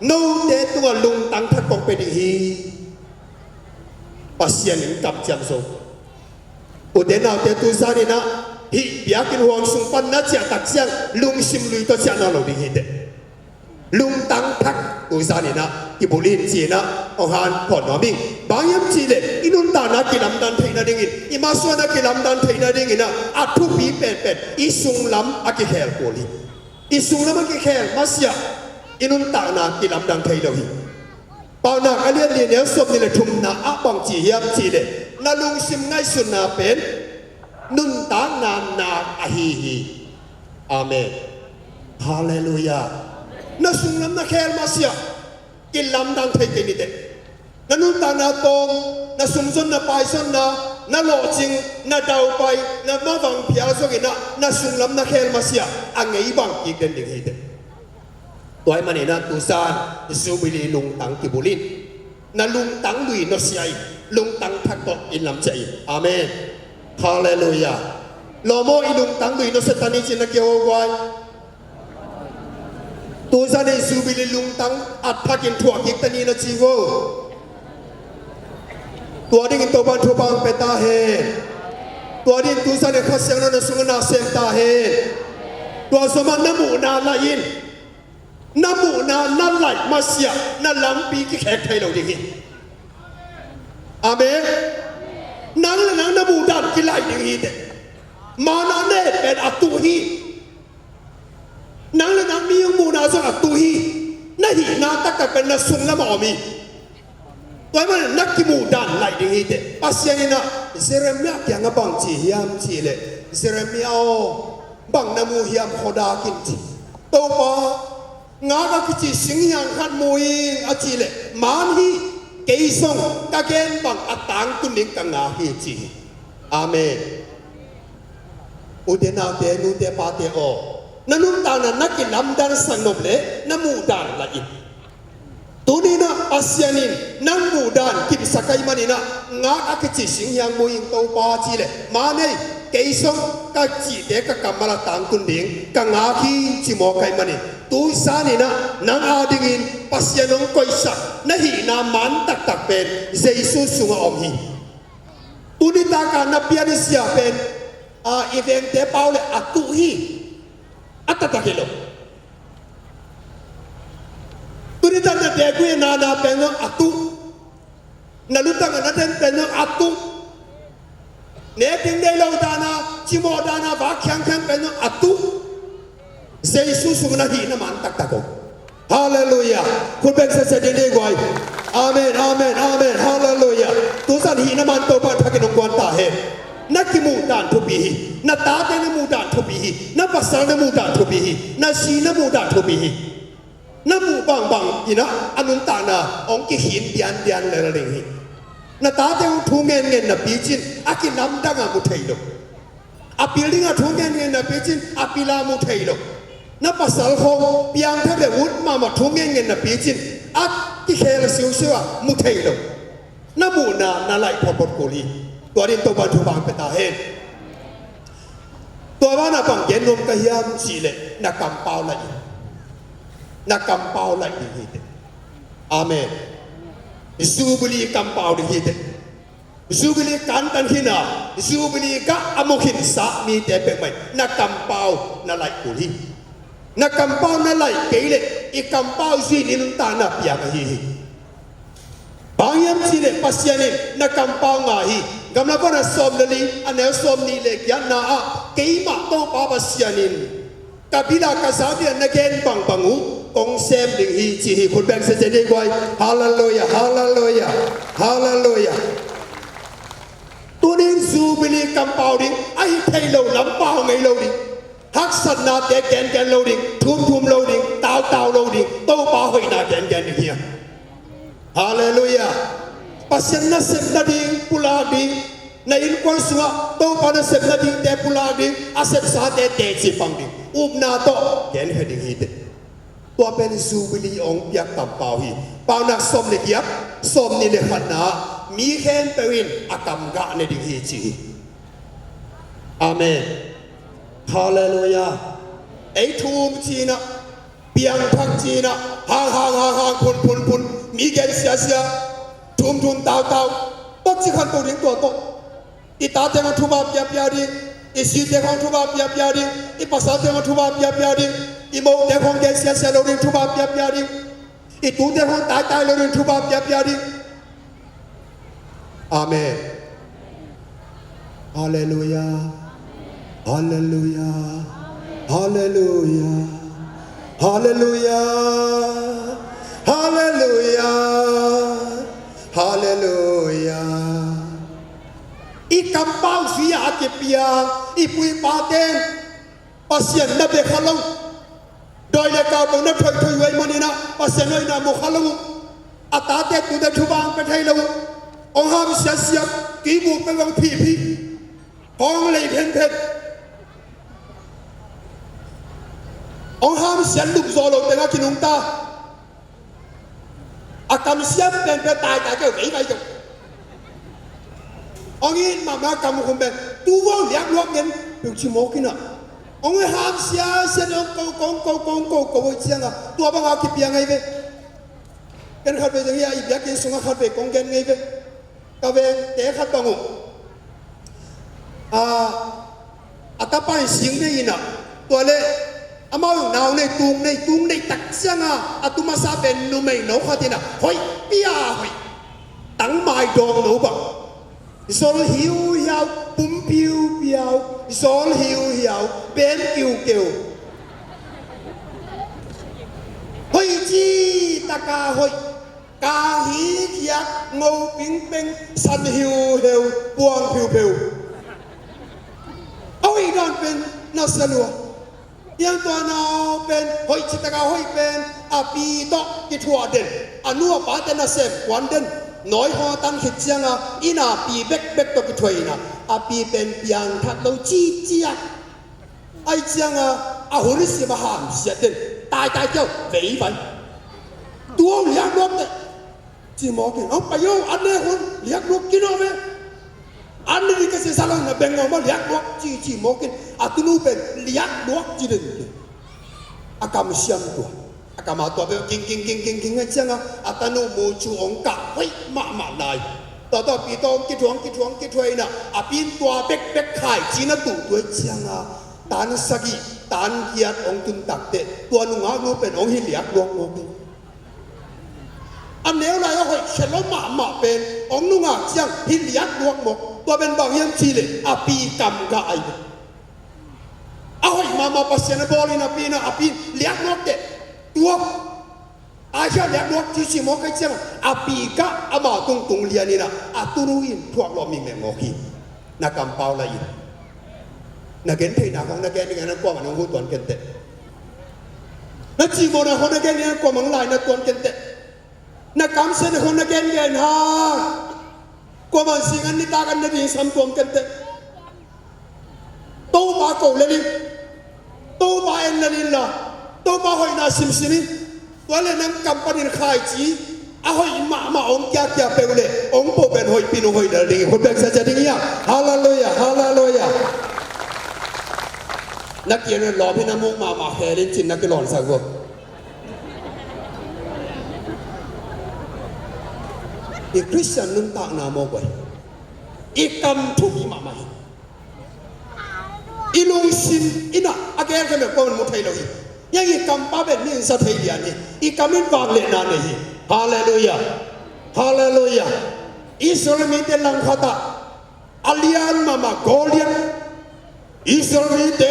โนเดตัวลุงตังทักกองเป็นฮีปัสยานินกำจำโซอุเดนาเตตุซานินะฮิบิอากินหวงสุงปันนัจตักเสียงลุงซิมลุยตัวเสียนาโลดิฮีเดลุงตังทักอุซานินะอิบุลินจีนะองฮานพอนามิงบางยามจีเลอินุนตานากิลำดันเทนาดิงินอิมาสวนากิลำดันเทนาดิงินะอัทุบีเป็ดอิสุงลำอากิเฮลโกลีอิสุงลำอากิเฮลมาเสียอินุนตานากิลำดันเทโลหิปาวนากันเลียนเลียนเนลสมนี่เลทุมนาอับังจียามจีเลนาลุงซิมไงสุนนาเป็นนุนตานาอาฮีฮีอาเมนฮาเลลูยานาสุงลำนาแคลมาเสียกินลำดังไทยกินนี่เด็ดนานุนตานาตองนาสุงซนนาไปซนนาหล่อจริงนาดาวไปนามาวังพิอาสกินะนาสุงลำนาแคลมาเสียอังไงบังอีกเด่นดิ่งเด็ดตัวไอ้มันนี่นะตุซานซูบิลีลุงตังกิบุลินนาลุงตังลุยนเสียลุงตังทักตอกอินลำใจอาเมนฮาเลลูยาโลโมอิลุงตังลุยนเสตานิจินเกียวไวตัวซาเนซูบิลิลุงตังอัดพักินถั่วกิกตานีนะจีโวตัวดิ้งตัวบันทัวบังเปตาเฮตัวดิ้งตัวซาเนขัดเสียงนั้นสุงนาเซมตาเฮตัวสมันน้ำมูนาลายินน้ำมูนาไหลมาเสียนาลำปีกิแขกไทยเราดิอาเมนนังและนังน้ำมูดันกิไลดิฮีเดมานาเน่เป็นอัตุฮีนังและนังมียงมูนาสักตุฮีนาหีนาตักแต่เป็นนักสุงละมอมีตัวมันนักกิมูดันไหลดีฮีเดปัสยานินะเซเรมียยังบังจีฮิมจีเลเซเรมียบังนามูฮิมขดากินจีตัวปางาก็จีสิงยังขัดมวยอาจีเลมันฮีเกยซงตะเกนบังอัตตังตุนิกังอาฮีจีอาเมนอุเดนาเตนุเตปาเตโอนันุตานานักกิลำดันสันนบเลน้ำมูดานละอินตัวนี้นะปัสยานินน้ำมูดานกิบสักายมันนี่นะงาอักจิสิงยังมวยตัวปาจีเลมาเนยเกยซงกัจจิเด็กกัมมาลตังตุนดิงกังอาคีจิโมกายมันนี่ตัวสานี่นะนังอาดิงินปัสยานงก้อยสักนาหีนามันตักเป็นเจสุสุงอมฮีตัวนี้ตาการนับยานิสยาเป็นอีเวนเตเปาเลอัตุฮีอัตตะกิโลตุนิตันเด็กวินานาเป็นอัตุนาลุตังนัดเป็นอัตุเนติงเดลดานาจิโมดานาวักขังขังเป็นอัตุเซซุสุนาฮีนามันตักโกฮาเลลูยาคุณเป็นเสด็จเดกวยอาเมนอาเมนอาเมนฮาเลลูยาตุสันฮีนามันโตปันทักกินงกวนตาเฮนักกิมูดานทุบีนักตาเตนมูดานทุบีนักภาษานมูดานทุบีนักชีนมูดานทุบีนักมูบังอินะอนุนตานาองกิหินเดียนเลระเรงนักตาเตนทุ่งเงินนับปีจินอากิน้ำดังอามุทัยโลอาปิลิงอาทุ่งเงินนับปีจินอาปิลามุทัยโลนักภาษาคงเปียงเทเลวุฒมาทุ่งเงินนับปีจินอากิเคลซิวซิวามุทัยโลนักมูนาไลพอปกุลีตัวนี้ตัวบันทุบังเป็นตาเห็นตัวว่านับบังเย็นนมกะยามสีเลนักกำเปล่าละอี นักกำเปาไหลดีฮิตอาเมนซูบุลีกำเปาดีฮิตซูบุลีกันตันหินาซูบุลีกะอมุขินสามีแต่เป็นไหมนักกำเปานั่นไหลกุลีนักกำเปานั่นไหลเกลอีกำเปาซีนินตานาปียกฮิบางยามสิเลปัสยานินักกำเปางาฮิกำลังก็น่ะสมเลลีอันเนลสมนีเลกยันนาอะเกยมาโตปาปัสยานินกับบิดากษัตริย์นักเกณฑ์บังบังูกงเซมดิฮีจีฮีคุณแบงเซเจดีกวยฮาเลลูยาฮาเลลูยาฮาเลลูยาตัวนี้ซูบิลีกำเปาดิไอ้ไทยโลลำเปาไงโลดิฮักสันนาเตแกนแกนโลดิทุ่มโลดิตาวโลดิโตปาหอยนาแกนดิฮีฮาเลลูยาปัสยันนัสเซมนาดิปุลาดิในอินควันสุงะโตปานัสเซมนาดิเตปุลาดิอาเซปซาเตจิปังดิอุบนาโตแกนเฮดิฮีเตตัวเป็นซูบิลีองเปียกตับเปาฮีเปานักสมเลียบสมนี่เลขันนามีแค่เปวินอากำกะในดิฮีจีอาเมนฮาเลลูยาไอทูมจีนะเปียงพักจีนะห่างพุนมีแกนเสียทุ่มตาวต้องจีขันตัวดิ้งตัวโตอีตาเตงันทุบาเปียดิอีสีเตงันทุบาเปียดิอีภาษาเตงันทุบาเปียดิอีโมเตงันแกนเสียโลดิทุบาเปียดิอีตูเตงันตายโลดิทุบาเปียดิอาเมนฮาเลลูยาฮาเลลูยาฮาเลลูยาฮาเลลูยาฮาเลลูยาฮาเลลูยาอีกำเป้าเสียอาเก็บปียอีปุยปาเตนปัสยันนับเด็กขลุ่มโดยเด็กเก่าตรงนั้นถอยไว้มันนี่นะปัสยันน้อยนามุขลุ่มอัตตาเตตุเดทุบางเป็นไทยลุ่มองห้ามเสียกีบุกเป็นวังผีห้องเลยเพนองห้ามเสียลุกโซโลเป็นอากินุงตาอากำเสียเป็นตายก็ไม่ไปจบองนี้มากำคุมเป็นตัวเลี้ยงลูกเงินเป็นชิโมกินะองนี้ห้ามเสียองโกเสียงอ่ะตัวบางอาคิดยังไงเว้กันขัดไปตรงนี้อีกอยากกินสุงขัดไปกงเงินไงเว้ก็เป็นเตะขัดบังอัตป้ายสิงนี่นะตัวเล่อามาอยู่นาวในตุ้งในตักเสียงอ่ะตุมาซาเป็นนุ่มไม่หนูขัดที่น่ะเฮ้ยปียเฮ้ยตั้งไม้ดองหนูบ่โซลหิวเหี่ยวปุ่มผิวเปียวโซลหิวเหี่ยวเป็นกิ้วเฮ้ยจีตะกาเฮ้ยกาหีเขียกงูปิงเป่งสันหิวเหี่ยวปวงผิวเอาอีกด้านเป็นนัสลัวยังตัวนาวเป็นเฮ้ยจิตกาเฮ้ยเป็นอาปีโตกิทัวเด่นอนัวปาเตนะเซฟวันเด่นน้อยหัวตั้งหิดเสียงอีน่าปีเบ็กตกิถวยนะอาปีเป็นเปียงทัดเราจี้ไอเสียงอาหุ่นสิมาหามเสียเด่นตายเจ้าเวียนตัวเลี้ยงลูกเนี่ยจีมอกินเอาไปโยอันนี้คนเลี้ยงลูกกินเอาไหมอันนี้ก็เสียสละนะแบ่งออกมาเลี้ยงลูกจีมอกินอาตุนูเป็นเลี้ยงลูกจีเด่นอากาศเสียงตัวอากาศตัวเป็นกิงไอ้เจ้าอาตานูมูจูองกะเฮ้ยมาได้ต่อปีตองกิถวยนะอาปีนตัวเบ็กไข่จีน่ะตู่ตัวเจ้าตานสกีตานเกียรองตุนตักเตตัวนุ่งอาลูเป็นองหิเลียกลวงโมกิอันเนี้ยอะไรก็เฮ้ยเฉลมาเป็นองนุ่งอาเจียงหิเลียกลวงโมตัวเป็นบางยังชีเลยอาปีกำกะไอเอาให้มาปัสยานะบอลินะปีนะอาปีเลียกลวงเตตัวอาเจียเลียกลวงจีโมกิเจียงอาปีกะอามาตุงเลียนี่นะอาตุรุอินพวกเรามีแมงโมกีนักกำเปาละอินนักเก็นที่นักของนักเก็นนี่กันนักกว่ามันงูตัวเก็นเตะนักจีโมนักของนักเก็นนี่นักกว่ามันลายนักตัวเก็นเตะนักกำเสนของนักเก็นฮะกว่ามันสิงันนี่ตากันนักยิงซ้ำตัวเก็นเตะโตมาโกเลลิโตมาเอ็นเลลิล่ะโตมาหอยนาซิมซินี่ตัวเล่นนักกำปนินขายจีอาหอยมาองแก่เปรี้ยวเลยองโปเป็นหอยปีนหอยเดลิคนแบกเสียจริงอ่ะฮาเลลูยานักเรียนรอพี่น้ำมุกมาแห่เล่นจินนักกีฬาสักคน อีคริสเตียนนุ่นตากนาโมกวยอีกำทุกอีมาไม่อีลุงซินอีน่ะอาแกก็ไม่ก็มันมุทัยเลยยังอีกำป้าเป็นนี่สัตย์เดียนี่อีกำมินบางเลนานี่ฮาเลลูยาฮาเลลูยาอิสราเอลมีเตลังขตาอาลียนมามาโกเลียนอิสราเอลมีเต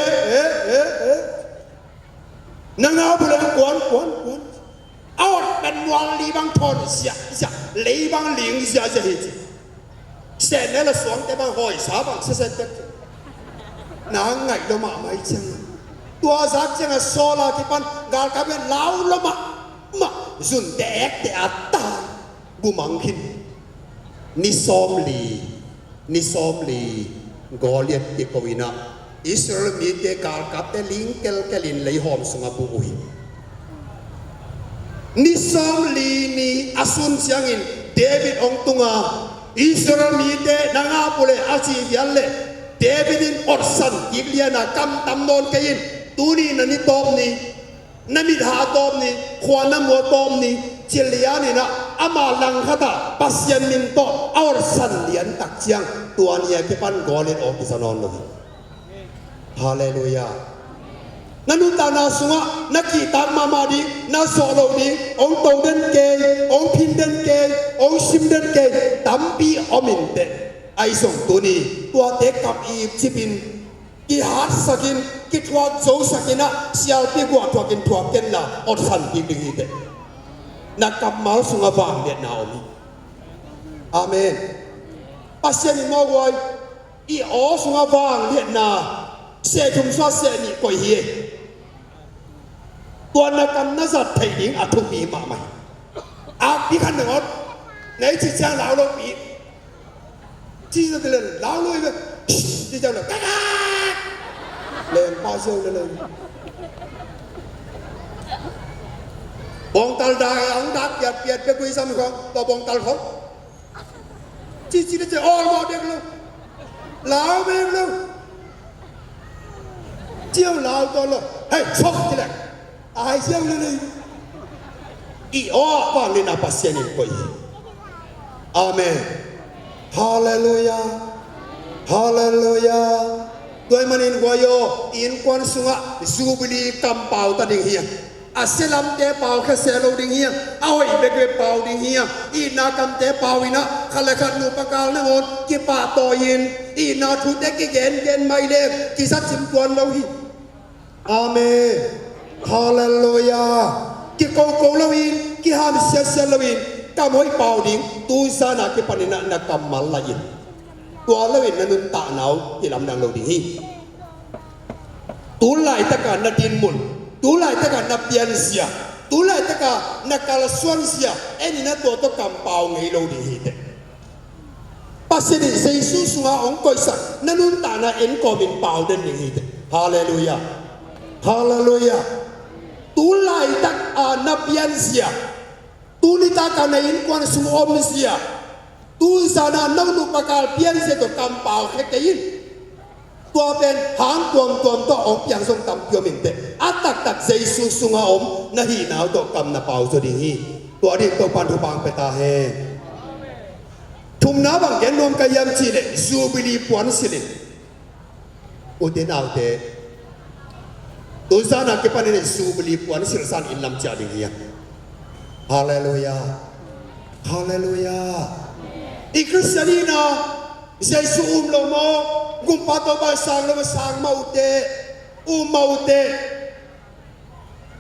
นังเอาไปเลยกวนเอาเป็นวันลีบังทอนเสียลีบังลิงเสียจะเห็นเสร็จแล้วละสวงแต่บางหอยสาบังเสร็จนางไงละมาไม่จังตัวสักจังโซลาที่ปันกาลกับเป็นลาวละมาจุนแดกแต่อัตตาบุมังคินนิสอมลีกอเลียนที่กวินาอิสราเอลมีเตกาลกับแต่ลิงเกลินเลยหอมสงบบุยนิสอมลีนี่อาสุนเสียงอินเดวิดองตุงาอิสราเอลมีเตนางาปุเลอาชีพยันเลเดวิดินอดสันกิเลียนากำตำนนเกินตูนี่นันนี่ตอมนี่นันมิดหาตอมนี่ขวาน้ำมัวตอมนี่เจลียนี่นะอามาลังขตาปัสยันมินโตอดสันเลียนตักเชียงตัวนี้แค่ปันกอเลนออกที่สนอนเลยฮาเลลูยานันุตานาสุงะนักกีตาร์มามาดีนาโซโลดีองโตเดนเกยองพินเดนเกยองชิมเดนเกยตัมปีอมินเตไอส่งตัวนี้ตัวเด็กกับอีบชิบินกีฮาร์สกินกีทวาโจสกินะเสียปีกว่าทวากินทวาเกนละอดสันกินดีเตนักกับมาสุงะฟังเดียนาอมิอาเมนปัสเซนิมาวอยอีออสุงะฟังเดียนาเสียทุ่มสวาเสียนี่ก็เฮียตัวนักการนักสัตย์ไทยหญิงอัฐมีมาไหมอาพี่ขันหนึ่งอดไหนที่จ้างเหล่าเราปีที่จะเดินเหล่าลุยไปที่จ้างเราก้าเล่นปาเซลเลยบองตัลดาอังดักยัดเปียดไปคุยซ้ำของต่อบองตัลของที่จะออกมาเด็กเลยเหล่าเด็กเลยเจ้าเหล่าตัวเลยเฮ้ยชกที่ไหนไอ้เจ้าเลยอีอ้อฟังเลยนะปัสเซียนิโกยอาเมนฮาเลลูยาฮาเลลูยาตัวมันอินกวยโยอินควันสุงะซูบิลีกัมเปาตัดดิ่งเฮียอาเซลัมเตเปาแค่เซโลดิ่งเฮียเอาอีเบกเวเปาดิ่งเฮียอีนากัมเตเปาวินะขันเลขันนูปะกาลนะงดกิปาโตยินอีนาทุเตกิเกนไม่เล็กกิสัตจิมตวนเราฮีอาเมนฮาเลลูยากิโกโกลวินกิฮามเซลวินกำห้อยเป่าดิ่งตูซานากิปานินะนักกำมัลลายินตัวลวินนันุนตะหนาวที่ลำดังเราดิ่งฮีตูไลตะการนัดดินมุนตูไลตะการนับเปียนเสียตูไลตะการนักการส่วนเสียเอ็นี่นะตัวกำเป่าไงเราดิ่งฮีเตปัสสิเซซุสุงาองก้อยสักนันุนตะนะเอ็นกอมินเป่าเดินดิ่งฮีเตฮาเลลูยาฮาเลลูยาตูไลตักนับยันเสียตูนิตากันในอินควันสุอมเสียตูสานานังนุปการเพียนเสียตัวกำเปล่าแค่เกินตัวเป็นหางตัวตัวอมอย่างทรงตำเกี่ยวมินเตอัตตักเซซุสุงาอมนาฮีนาวตัวกำนาเปล่าสุดีฮีตัวนี้ตัวปันทุบางเปตาเฮทุมน้าบางเย็นนมกายามจีเลซูบิลีปวนสิเลอุเทนเอาเตตัวสานาเก็บไปในซูบลีปวนสิลสันอินลำจาดิ่งเฮียฮาเลลูยาฮาเลลูยาอีคริสเตียนาเซซูลงมากุมปัตโตบาสังลงสังมาอุเตมาอุเต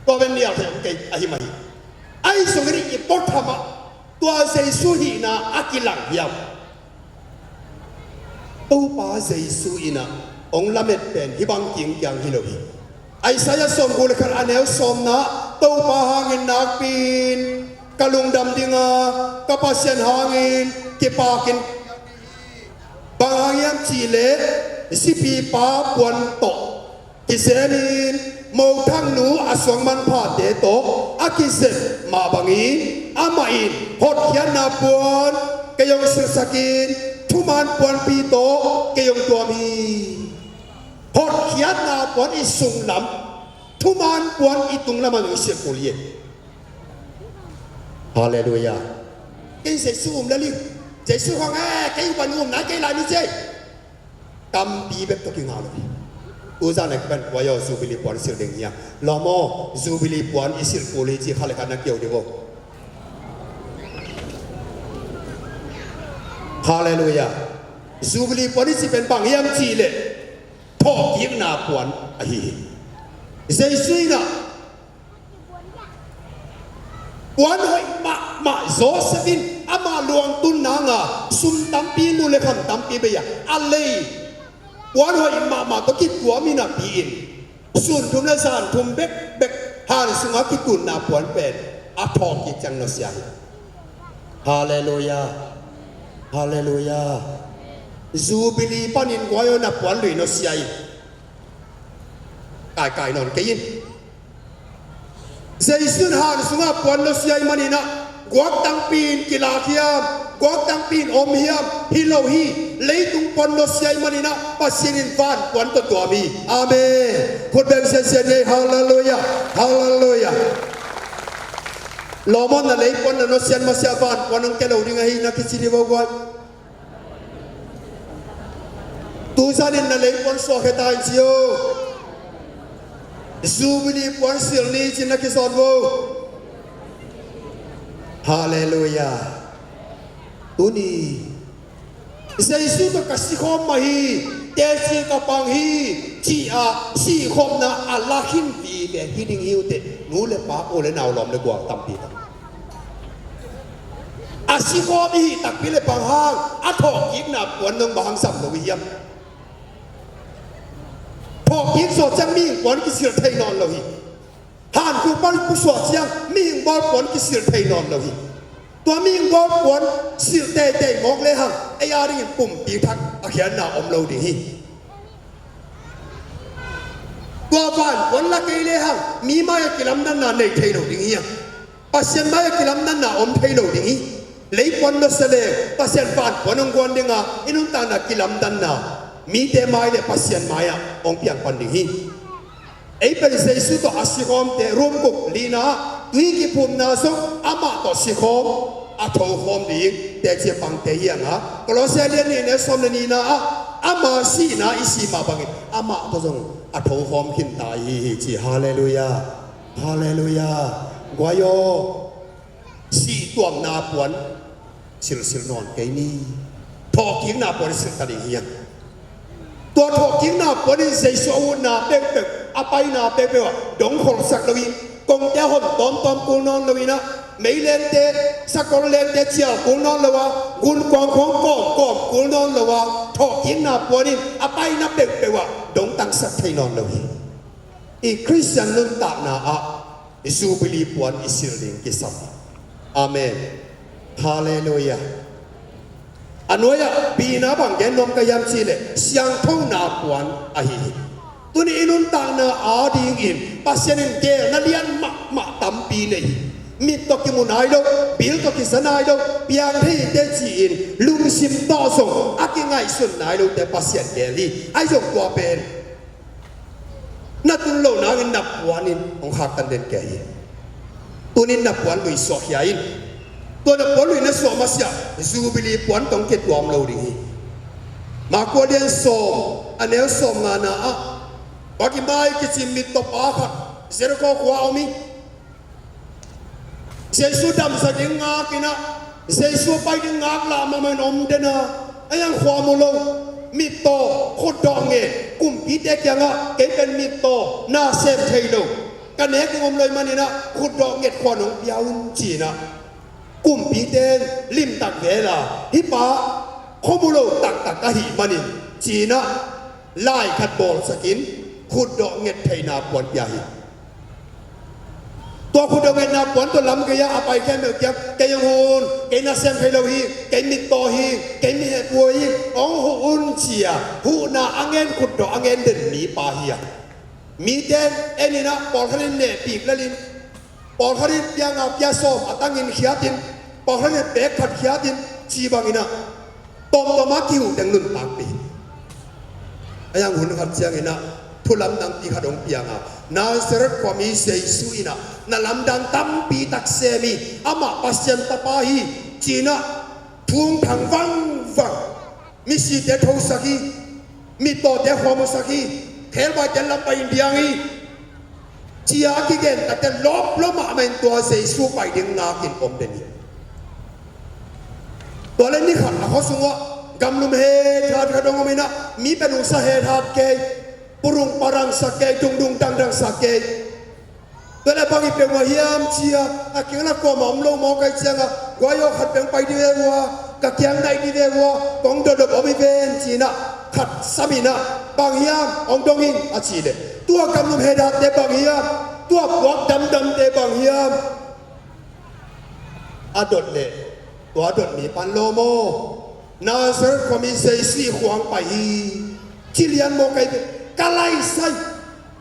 ตัวเป็นเนี่ยเถอะโอเคอาฮิมาฮิไอ้ส่งนี้อีปอทามาตัวเซซูฮีนาอากิลังยาวตัวป้าเซซูฮีนาองลาเมตเป็นฮิบังกิงยังฮิโลฮีไอ้สายส่งกุลกันอันเอลสมนะตัวปะหางอินนักปีนกะลุงดำดิงากะปัสเซนหางอินกิปากินบางหางยามจีเลสิปีปาปวนโตกิเซนินโมทังหนูอสวงมันพาเตโตอากิเซมาบังอินอามาอินฮดยันนาปวนกยองสิสกินทุมันปวนปีโตกยองตัวมีพอเขียนนาปวนอิสุงลำทุมันปวนอิตุงลำมันอิเสกุลีฮาเลลูยา cái sẽ sum là li sẽ su hoàng cáiวันงุ่มนะcái lại như thế cầm bí bếp tôi kinh ngạc rồi uza này bên quay ở Jubilee Point siêu đỉnh nha lo mo Jubilee Point isil college khai cái nào kiểu đi vô Hallelujah Jubilee Point chỉ bên bằng hiểm chỉ lệ thọ kiếm na Point ahi dây suy na Point hỏi mà gió sẽ vin ama luang tun na nga sum tampi nu le kham tampi be ya alei Point hỏi mà to kit tua mi na pi in sun thum na san thum bek bek han sunga kit tun na Point pen a thọ ki chang no sia Hallelujah Hallelujah Jubilee panin goyo na Point lui no sia kai non ke yin Dây xuân hàn xuống áp quán nó xay manina Quát tăng pin kỳ lạc hiam Quát tăng pin ôm hiam Hi lâu hi Lấy tung quán nó xay manina Bà xin in phan quán tổ tùa mi Amen Khốt bèn xe xe nhé Hallelujah Hallelujah Lò môn là lấy quán nó xay mà xay phan Quán nông kê lâu đi ngay na kì xì đi vô quán Tu gia đình là lấy quán xóa khẽ tài chiêu Jubilee Point siêu ni chỉ là cái sọt vô Hallelujah tu ni dây su to cái si khom mà hi te si cái bang hi chỉ si khom na Allah hin vi về hi ding hiu te nu le pa o le nào lom le guang tam pi si khom hi tak pi le bang hang thọ kim na Point nông bang sam lo wi yamพอกินสดจังมีบอลกิเสียไทยนอนเลยห่านกูบอลกูสดจังมีบอลบอลกิเสียไทยนอนเลยตัวมีบอลบอลเสียเตะมองเลยฮะไอ้ยาดิปุ่มปีทักอาเขียนหน้าอมเราดิตัวบ้านบอลละกี่เลยฮะมีมาอยากกินลำนั้นน่ะในไทยเราดิปัสเซียนมาอยากกินลำนั้นน่ะอมไทยเราดิเลยบอลนั่นเสลปัสเซียนบ้านบอลนงกวนดิงะอินุนตานักกินลำนั้นน่ะมีแต่ไม้เนี่ยปัสเซียนไม้อะองเพียงปันดิหิไอ้เป็นเสสุตัวอาศิคอมแต่รวมกุกลีนะตุยกิพุมนาสุอามาตัวศิคอมอาทอคอมดีแต่เจ็บปังเตียงฮะก็เราเสียเรียนนี่เนี่ยสมนีนะอามาสีนะอิสีมาบังอามาตัวจงอาทอคอมขินตายจีฮาเลลูยาฮาเลลูยากวายโยสีตัวนาปวนสิลนอนไกนี่ทอกิ้งนาปวนสิลตัดเฮียตัวถกทิ้งหน้าปนใส่สูนหน้าเป๊กอาไปหน้าเป๊กว่าดงของสักลวินกงเจ้าหุ่นตอมกูนอนลวินะไม่เล่นเตะสักคนเล่นเตะเชียวกูนอนละวะกุนกองของกอมกูนอนละวะถกทิ้งหน้าปนอาไปหน้าเป๊กว่าดงตังสักไทยนอนลวิอีคริสเตียนนุ่นตาหน้าจูบิลีปวนอิสราเอลกิสัมอาเมนฮาเลลูยาอันนู้นปีน้าบังเกนนมกยามชีเลเสียงท่องนาปวนอาฮีตัวนี้นุนตานาอาดิงอินปัสยันเกลนั่นเลียนมาตั้มปีเลยมีตกิมุนายโลบิลตกิสนายโลเปียงที่เดจีอินลุงซิมต่อส่งอากิไงสุนนายโลแต่ปัสยันเกลีไอจงตัวเป็นนัดตุนโลนางินนับวันอินองหักตันเดนเกลีตัวนี้นับวันลุยสอกยาอินตัวนักบอลลุยนักสอมาเสียจูบิลีปวนต้องเก็บตัวเราดิมากกว่าเดียนสออันนี้สองงานนะปากิมาอีกจิมิตตบอาขัดเสือก็ขวาเอามิเสือสุดดำสักยังงากินะเสือสุดไปยังงากลามามันอมเดนะไอ้ยังขวามุลงมิตโตโคดดองเงกุมพีเด็กยังอ่ะเก็บเป็นมิตโตน่าเซฟไทยโลกันเนี้ยกูงมเลยมันนี่นะโคดดองเงขวานงยาวจีนะกุมปีเตนลิมตักเวลาฮิปะขมุโลตักกะหิมันินจีนะไล่ขัดบอลสกินขุดดอกเงินไทยนาปวนใหญ่ตัวขุดดอกเงินนาปวนตัวลำกะยะอาไปแค่เมื่อกี้แกยังโหนแกน่าเซมไทยเราฮีแกมิตโตฮีแกมีเหตุป่วยอ๋อหูอุ่นเชียหูนาอังเงินขุดดอกอังเงินเดินหนีปาเฮียมีเตนเอ็นี่นะบอลทะเลเนปีกละลินปอลคดียังอาบยาส้มตั้งเงินเขียดินปอลคดีเบกขัดเขียดินชีบังอินะตอมตอมาคิวแต่งนุ่นตากปียังหุ่นขัดเชียงอินะทุลำดังปีขัดองเปียงนาเสร็จความมีเสยสุอินะนาลำดังตั้มปีตักเซมีอามาปัสยันตาปาฮี จีน่ะทุ่งทางวังมีสีเดทองสักทีมีตัวเดหัวมุสักทีเทลว่าจะลำไปอินเดียงี้จีอากิเกนแต่จะลบล้มมาเป็นตัวเสียสู้ไปดึงนากินอมเดนี่ตัวเล่นนี่ขัดเขาสูงว่ากำลุมเฮทัดกระดงมินะมีเป็นอุตสาหทัดเกยปรุงปรังสักเกยดุงดังสักเกยตัวเล่นบางอีเป็นว่าเฮียมจีอาอากิงนักก็มองลงมองไกลเชียงอ่ะวายโยขัดเป็นไปดีเวะกะเกียงในดีเวะกองโดดอมิเป็นจีน่ะขัดสามีน่ะบางเฮียมองดงอินอาชีเดตัวกำลุมเฮทัดเดบางเฮียมตัวพวกดำเดบางเฮียมอาดดเล่ตัวดดมีปันโลโมนาเซอร์ความมีเสียสีขวางไปที่เลียนโมกัยกะไลไซ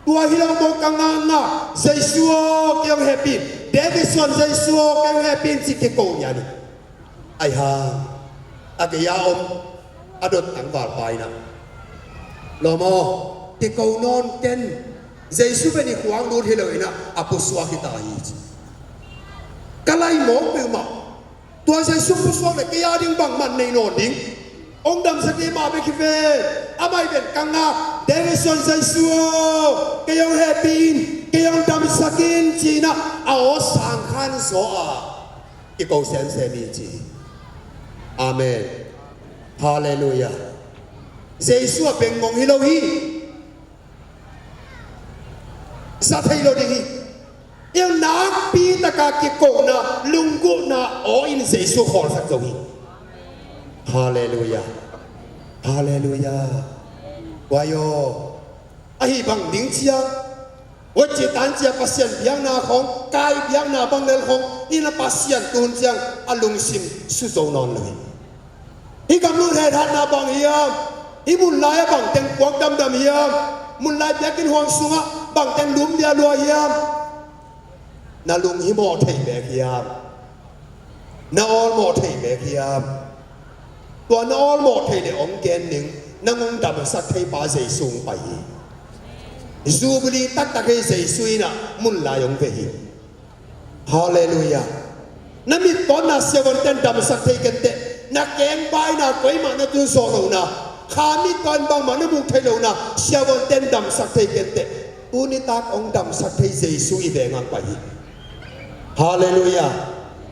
ตัวฮิลโมกังงานนะเสียสัวเกี่ยงแฮปปี้เดวิสันเสียสัวเกี่ยงแฮปปี้สิเกโกยานี่ไอ้ฮะอากยาอมอดดตั้งบาดไปนะโลโมเกโกนอนเต้นเสียสัวเป็นขวางดูที่เลยนะอปุสวากิตาฮีกะไลโมเป็นมาตัวใช้ซุปเปอร์สวอเลยกี่ยาดิ้งบังมันในโนดิ้งองดำสกีมาไปคิดเวอาไม่เป็นกังนาเดวิสันใช้ซัวกี่ยองแฮปปี้กี่ยองดำสกินจีน่ะเอาสังขันโซอาอีกเอาเซนเซมีจีอาเมนฮาเลลูยาเซซัวเป็นมงฮิโลฮีสัตย์ฮิโลดิ้งยังนักปีตะกากิโกนะลุงกุนะโออินเสสุขอสักตรงนี้ฮาเลลูยาฮาเลลูยาวายโยไอ้บังดิ้งเชียว่าจิตอันเจียปัสยันเบียงนาของกายเบียงนาบังเลลของนี่นะปัสยันตุนเจียงอลุงซิมสุโจนอนเลยอีกำลุงเฮทันนาบังเฮียมอีมุนลายบังเต็งกวางดำเฮียมมุนลายเบียกินห่วงสุงะบังเต็งลุมเดียรัวเฮียมนาลุงฮิโมเทเบกยามนาออลโมเทเบกยามตัวนาออลโมเทเนี่ยองเกนหนึ่งนางองดำสักเทปาเสยสูงไปจูบลีตักตักเสยสุยนะมุนลายองเวหิฮาเลลูยานั่นมีตอนน่ะเสียวันเต็นดำสักเทกันเตะนักเกมไปนะก้อยมันนะตุนโซโลนะข้ามีตอนบางมันนะบุกเทโลนะเสียวันเต็นดำสักเทกันเตะอุนิตักองดำสักเทเสยสุยเวงันไปฮาเลลูยา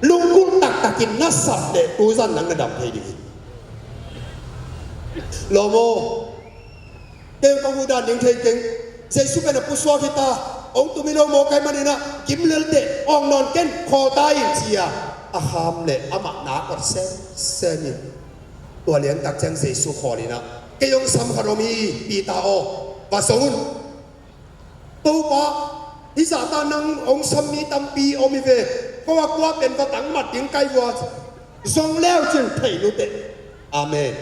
ลุงกุลตักตักินนัสสับเดตูซันนังกระดับเฮดีโลโมเก่งกังวูดานยังเทเก่งเซซุเป็นปุสวาคิตาองตุมิโลโมไกมันนะกิมเลลเดองนอนเก่งคอตายเชียอาฮามเลอามานักอดเซมิตัวเลี้ยงตักแจงเซซุคอนี่นะเกยองซัมคารมีปีตาโอวาสงุนตูปะที่สาตานังองสมีตัมปีอมิเวก็ว่ากว่าเป็นกระตังมัดยังไกลว่าทรงแล้วจึงไถ่ลุเตอาเมน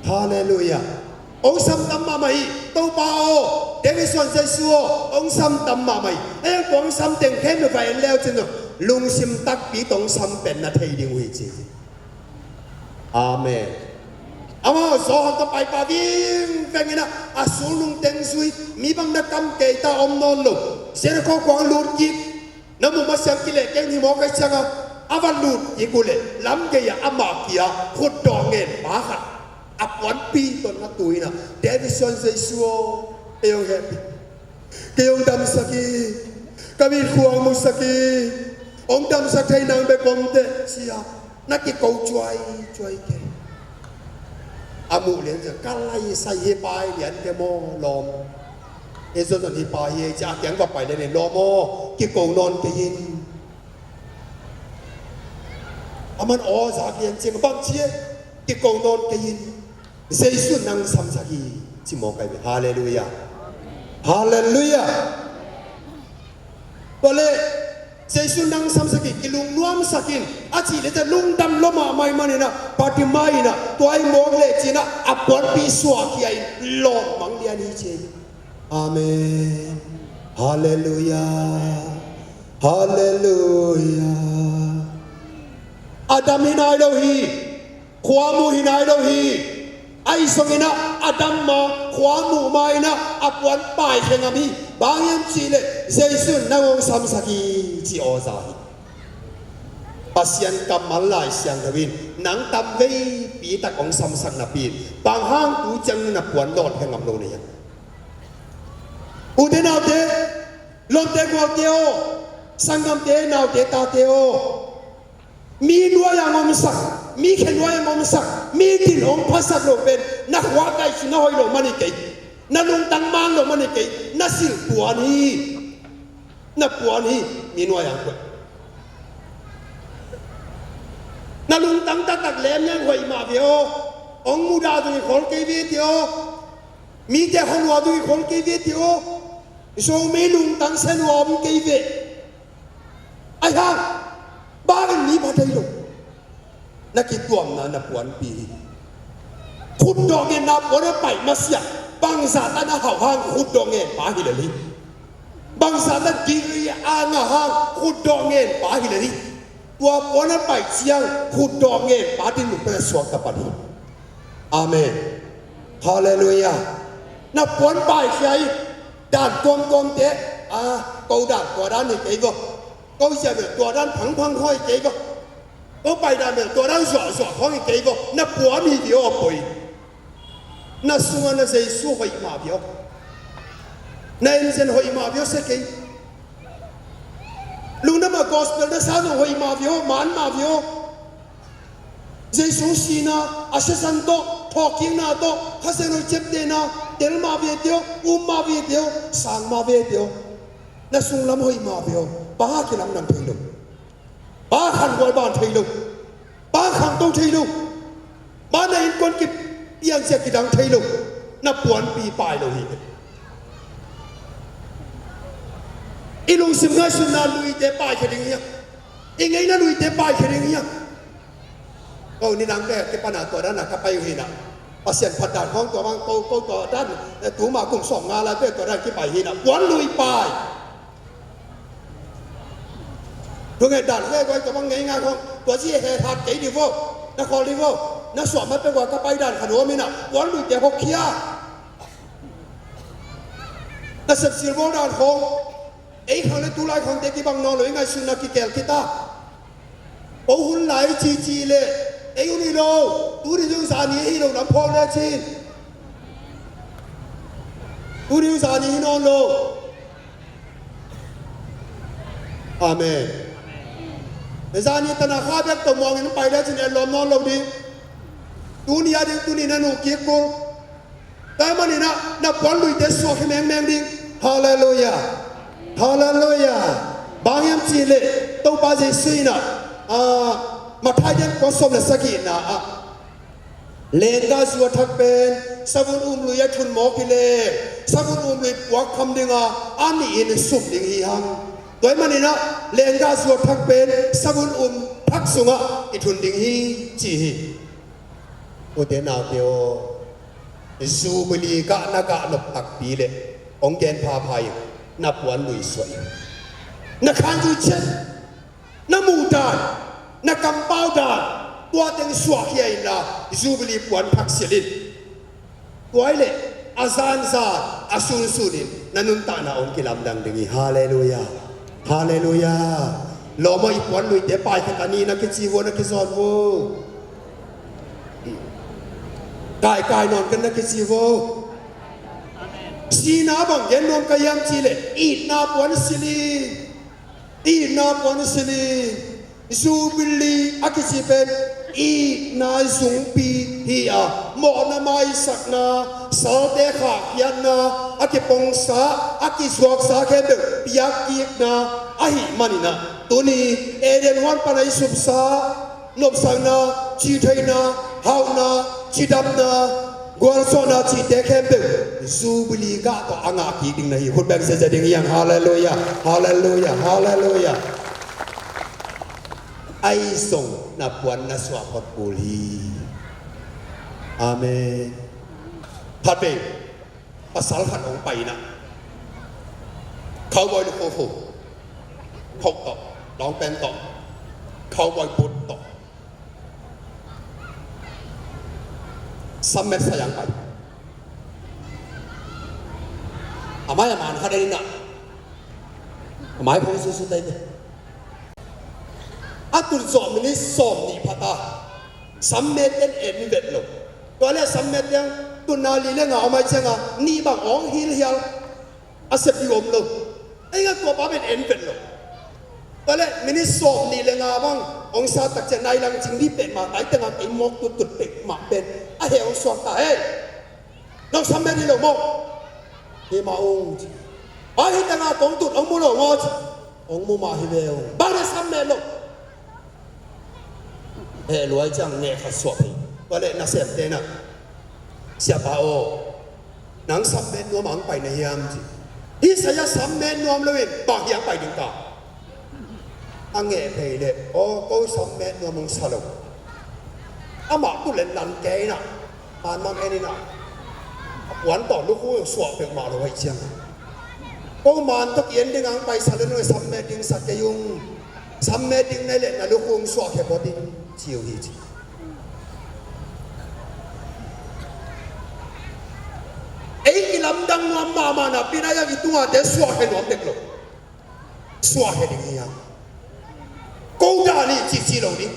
ฮาเลลูยาองสัมตัมมาไม่ตัวเปล่าเดวิสันเซซัวองสัมตัมมาไม่ไอ้กองสัมเต็งเข้มไปแล้วจึงลุงซิมตักปีตองสัมเป็นนาทีดิ้งวิจิอาเมนอามาสอนต่อไปปาดิ้งเป็นไงนะอาสูลุงเต็งซุยมีบางนักกำเกตาอมนอนลุเสียงของกวางลูดยิบน้ำมันมาเสียงกิเลสแกงที่มองกันเสียงอาวันลูดยิกุเลล้ำเกียอามาเกียขุดดองเงินปาขัดอับวันปีตอนนักตุยนะเดวิสันเซซัวเอองแฮปปี้เกยองดำสักีกามีขวางมุสกีองดำสักไทยนางเบกอมเตเสียนักกิโกจวยเกอามูเลียนจะกัลไลใส่เฮปายเลียนเดโมลอมเอซอนที่ปายจะแกงว่าไปเลยโลโมกิโกนอนเกยินอามันอ๋อจากเกียนเจียงบังเชียกิโกนอนเกยินเซซุนังสัมสักีจิโมไกเบฮาเลลูยาฮาเลลูยาตัวเล่เซซุนังสัมสักีกิลุงนวมสักินอาชีเลจะลุงดำลมาไม่มันนะปาติไม่นะตัวไอ้โมกเลจีนะอับปอนปีสวากีไอ้หลอดมังเดียนีเจอาเมนฮาเลลูยาฮาเลลูยาอาดัมฮินายโลฮีความมูฮินายโลฮีไอ้สงินะอาดัมมาความมูไม่นะอับวันไปเฮงามีบางยันจีเลเซซุนนางองสัมสกีจีโอซาฮี ปัสยันกำมัลลายเสียงทวินหนังตำเวปีตะของสัมสังนับปีบางห้างตูจังนับปวนโดดแห่งงำโลนี่อุเทนาวเตลมเตกวาเตียวสังกำเตนาวเตตาเตียวมีนัวยังอมสักมีเขนนัวยังอมสักมีถิ่นองค์พระสักโลเป็นนักว่าไก่ชินาหอยโลมันอีกนักลุงตังมังโลมันอีกนักสิลปวนฮีนักปวนฮีมีนัวยังคนนักลุงตังตักเล่มยังหอยมาเบียวองมุดาตุยคนเกวีเดียวมีแต่คนว่าตุยคนเกวีเดียวโซมีลุงตังเซนวอมเกวีไอ้ห่างบ้านนี้พอได้ลงนักกิจตัวมันนับวันปีขุดดอกเงินนับวันไปมาเสียบางสาตันห่าวห้างขุดดอกเงินป่าหิเลลีบางสาตันกิริยาอ่างห้างขุดดอกเงินป่าหิเลลีตัววันไปเชียงขุดดอกเงินป่าที่หนุนเป็นสวงกับปฏิอาเมนฮาเลลูยานับวันไปใช่ด่านกลมเตะกูด่านตัวด้านนี้ไอ้ก็ก็จะเป็นตัวด้านพังค่อยเก๋ก็ไปด้านเป็นตัวด้านสวค่อยเก๋ก็นับหัวมีเดียวไปนับส่วนนั้นใส่สู้หอยมาเดียวในนี้เส้นหอยมาเดียวสักกี่ลุงนั่นมากอสเปลได้สานหอยมาเดียวมันมาเดียวเจสุสีนะอาเซซันโตทอกิงนาโตข้าเซโนเจ็บเดนะเดลมาเบียเดียวมาเบียเดียวสังมาเบียเดียวนับส่วนลำหอยมาเดียวป้ากินลำนั้นเทลุป้าขันกวยบ้านเทลุป้าขันตู้เทลุบ้านในอินคนกิบยังเสียกิดังเทลุนับปวนปีปลายเราหีอีลุงสิมง่ายสุดนาลุยเตป้ายแค่เดียวอีไงนะลุยเตป้ายแค่เดียวก็นี่นางแก่ที่ปัญหาตัวนั้นนะครับไปอยู่ที่นั่นปัสเซียนผัดด่านของตัวบางตัวด้านตัวมากลุ่มสองงานแล้วตัวด้านที่ไปที่นั่นวันลุยปลายตัวไงด่านแรกไว้ตัวบางไงงานของตัวที่เหตุหัดเก๋ดีโว้นครดีโว้นักสอบมันเป็นว่าก็ไปด่านขนมมินะวันลุยแต่พกเคียนักศึกษาโบราณของไอ้ข้างในตุลาของเด็กที่บางนอนเลยไงสุนัขกิเกลกิตาโอ้หุ่นไหลจีเลยไอ้คนนี้เราดูดิจุสานีให้เราน้ำพองได้ชินดูดิจุสานีให้นอนเราอาเมนแต่สานีตนาข้าแบบตัวมองเห็นไปได้ชินลมนอนเราดีดูนี่อะไรดูนี่นั่นโอเคกูแต่มันนี่นะนับวันลุยเตสโซ่แข็งแรงดิฮาเลลูยาฮาเลลูยาบางอย่างจีเลยตัวป้าจะซื้อนะมาทายยันก็สมเลสกินะเลนกาสัวทักเป็นสมุนลุยทุนหมอกิเลสมุนลุยปวกคำดึงอันนี้อินสุบดึงฮีฮังตัวมันนี่นะเลนกาสัวทักเป็นสมุนทักสุงอิทุนดึงฮีจีฮีโอเดนาเดียวซูบลีกะนักะนบตักปีเลองเกนพาพายนับวันลุยสวยนักขันจุเชนนัมูดานนักกำเป้าดานตัวเต็งสวกยัยนะจูบลีปวนพักเสลินตัวเล่อาซานซาอาซุนซุนินนันุนตานาองกิลำดังดึงีฮาเลลูยาฮาเลลูยาโลมาอีปวนลุยเดปายกันนี้นักจีวนักซอนโวกายนอนกันนักจีวสีนาบังเย็นนอนกันยามจีเลอีนาปวนสิลีจูบิลีอากิจิเป็นอีนาซุงปีฮีอาหมอนาไมสักนาสาเตขายันนาอากิปงสาอากิสวกสาแค่เด็กปียกิกนาอาหิมันนะตัวนี้เอเดนวันปนัยสุบสานบสังนาจีไทนาฮาวนาจีดับนากวนโซนาจีเตแค่เด็กจูบิลีกะก็อ่างอากิดิ่งนะฮีคุณแบงค์เสด็จยังฮาเลลูยาฮาเลลูยาฮาเลลูยาไอส่งนับวันนัสวาพอดบุรีอาเมนพัดไปภาษาขันองไปนะเขาบอยลูกโฟเขาตอบร้องเป็นตอบเขาบอยพุทธตอบซัมเมตสยังไปอาไม่มานเขาได้ดินะอาไม่พงสุดๆได้เนี่ย อาตุลจอมนี่สอมนี่พัตาสัมเมตเอ็นเวทโลตัวเล่สัมเมตยังตุนาลีเล่งเอามาเชงอ่ะนี่บางอ๋องฮิลเฮียลอาเซบิโอมโลไอ้งั้นตัวป้าเป็นเอ็นเวทโลตัวเล่มินิสอมนี่เล่งอาบังองศาตักจะในหลังจริงที่เป็นมาไอ้ตั้งไอ้มกตุดเป็กมาเป็นไอ้เหวสวงตาเฮ้น้องสัมเมตนี่โลมกเฮมาองไอ้ตั้งตรงตุดองมุโลงอองมุมาฮิเวลบางสัมเมตโลรวยจังเนี่ยขัดสวบว่าเลยน่าเสียเตนะเสียบ่าวหนังสัมเมนนัวมังไปในยามจีที่สายสัมเมนนัวเลยบางอย่างไปดึงตาอังเงยไปเลยโอ้ก็สัมเมนนัวมังสลบอามาตุเล่นลันเกยนะมันมังเอ็นี่นะวันต่อลูกคู่สวบเป็นมาเลยจังก็มันตะเกียนดึงอังไปสารนวยสัมเมนดึงสักยุงสัมเมนดึงในเล่นนะลูกคู่สวบแค่พอดีเจียวฮีจีไอ้กิลำดังนวมมานะปีนายากิตัวเดสวาเฮนวมเด็กโลสวาเฮดิเฮียกูดานี่จีโลนี่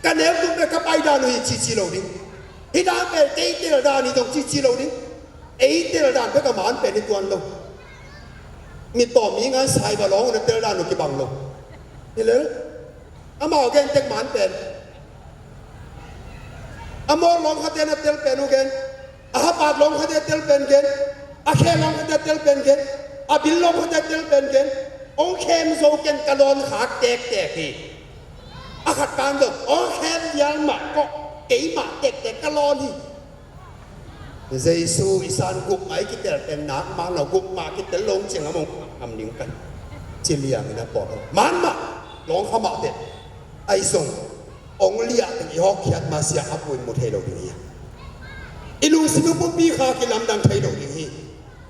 กันเอฟตุ้งเด็กกับไอดานี่จีโลนี่ฮิดาเป็นเตยเตลดานี่ต้องจีโลนี่ไอ้เตลดานเป็นกับมันเป็นในตัวโลมีต่อมีงานสายบอลงในเตลดานโลกิบังโลนี่เลยอามาเอาแกนเต็กมันเป็นอามอลองเขาเดินเตลเป็นโอเคอาฮับาดลองเขาเดินเตลเป็นเกนอาเคลองเขาเดินเตลเป็นเกนอาบิลลองเขาเดินเตลเป็นเกนองเคมโซเกนกะลอนขาแตกฮีอาขัดการเดิมองเคมยังหมักก็เก๋หมักแตกกะลอนฮีเจซูอิสานกุกไอคิดเตลเป็นนักมันเรากุกมาคิดเตลลงเชียงอะมงทำนิ้วกันเจียงนะปอดมันมาลองเขามาเด็ดไอส่งองเลียตึงอีฮอกเขียนมาเสียอับวนหมดเฮโลดีนี้อิลูสินุปปีขากิลำดังไทยโลดีนี้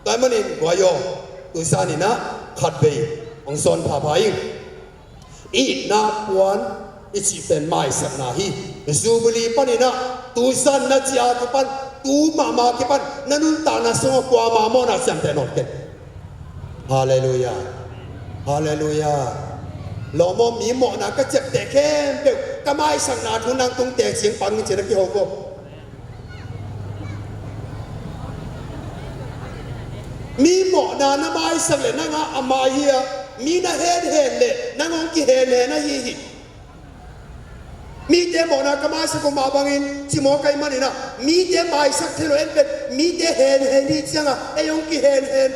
แต่มันเองวายตุสานินะขัดเบย์องซอนผาพายอีนาปวนอิจิเป็นไม้สักนาฮีซูบุลีปันนะตุสันนัจยากิปันตูมากิปันนันุนตานาสงกวามาโมนาเสียงแต่นอนกันฮาเลลูยาฮาเลลูยาลมมีหมอนะก็เจ็บแต่แค่เดียวก็ไม่สังนาทุนังตรงแต่เสียงปังเจริญกิโฮโกมีหมอนะนะไม่สังเลยนะงะอามาเฮียมีนะเฮนเลยนะงงกิเฮนนะฮีฮีมีเจหมอนะก็ไม่สักมาบังอินจิหมอไกมันนะมีเจไม่สักเทโลเอ็นเป็นมีเจเฮนที่จังอ่ะไอยงกิเฮน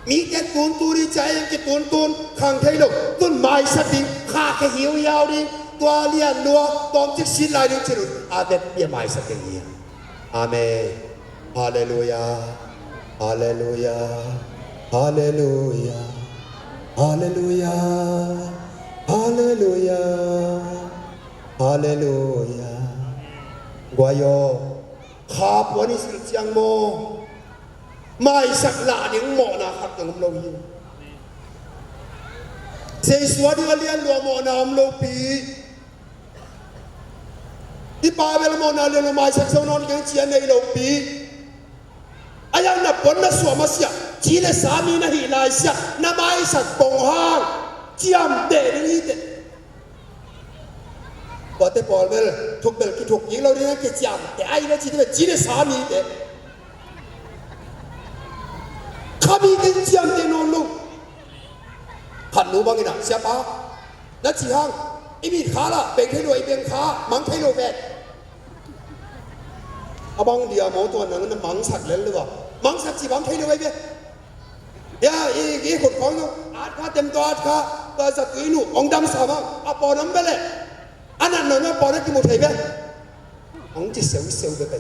มีแค่ตูนตูดีใจยังแค่ตูนข้างไทยโลกต้นไม้สักดิข้าแค่หิวยาวดิตัวเลี้ยนลัวตอมจิกสินลายดิจิรุอาเด็ดเบี้ยไม้สักเดียวอาเมนฮาเลลูยาฮาเลลูยาฮาเลลูยาฮาเลลูยาฮาเลลูยาฮาเลลูยากวายโยข้าพวนิสิจังโมไม่สักหลาดิ้งหมอนาขัดกับเราอยู่เสียสวดที่เรียนรัวหมอนาเราปีที่ป่าเวลหมอนาเรียนไม่สักสนนกันเชียในเราปีอายังนับผลนับสวมาเสียจีเลสามีน่ะหิลายเสียน่ะไม่สักปงห้างเจียมเดนี่เดพอแต่พอเวลทุกเวลที่ทุกยิงเราเรียนกันเจียมแต่ไอ้เนี่ยจีเลสามีเดข้ามีเงินเจียมเดนอนลูกขันรู้บ้างไงนะเสียป้านัดจีฮังไอ้มีขาละเบ่งให้รวยเบ่งขามังให้รวยแบกเอาบ้างเดียวหมอตัวนั้นมันมังสักเล่นหรือเปล่ามังสักจีบังให้รวยเบ่ย่าอีขุดของลูกอาดข้าเต็มตัวอาดข้าตัวสักอีหนูองดำสามังอาปอน้ำไปเลยอันนั้นหน่อยนะปอนักกิมุทัยเบ่องจีเซลไป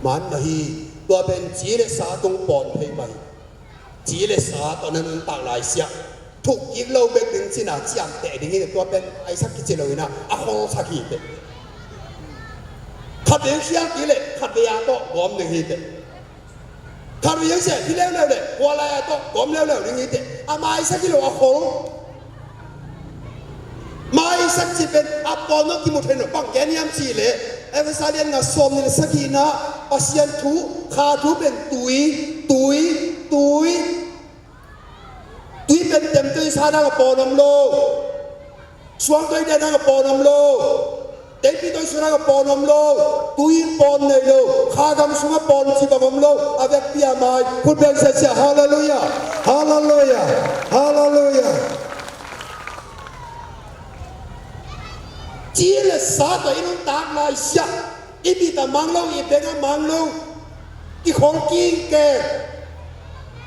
มันนะฮีตัวเป็นจีเลสาตรงปอนให้ไหมจีเลสาตอนนั้นต่างหลายเสียถูกยิงเราเป็นดึงสินะจีอันแต่ดึงนี่ตัวเป็นไอ้สักกิจเลยนะอาโคสักกิจขัดยังเสียกี่เลยขัดไปยาโต้กอมดึงฮีเตขัดไปยังเสียที่เร็วเลยวัวลายโต้กอมเร็วดึงฮีเตอามาไอ้สักกิโลอาโคมาไอ้สักกิเป็นอาปอนกกิมุเทนปังแกนี่ยมจีเลยเอฟซาเลียนงัดสมนี่สักกินะปัสยันทุขาทุเป็นตุยเป็นเต็มตัวส sa na ka po nam lo suang toi de na ka po nam lo te pi toi su na ka po nam lo tuin pon nei lo kha gam su nga pon chi ba nam lo avek pia mai put ben sa cha hallelujah hallelujah hallelujah chỉ là sa toi in ta lai sia i bi ta mang lo i pe nga mang lo i khol king ke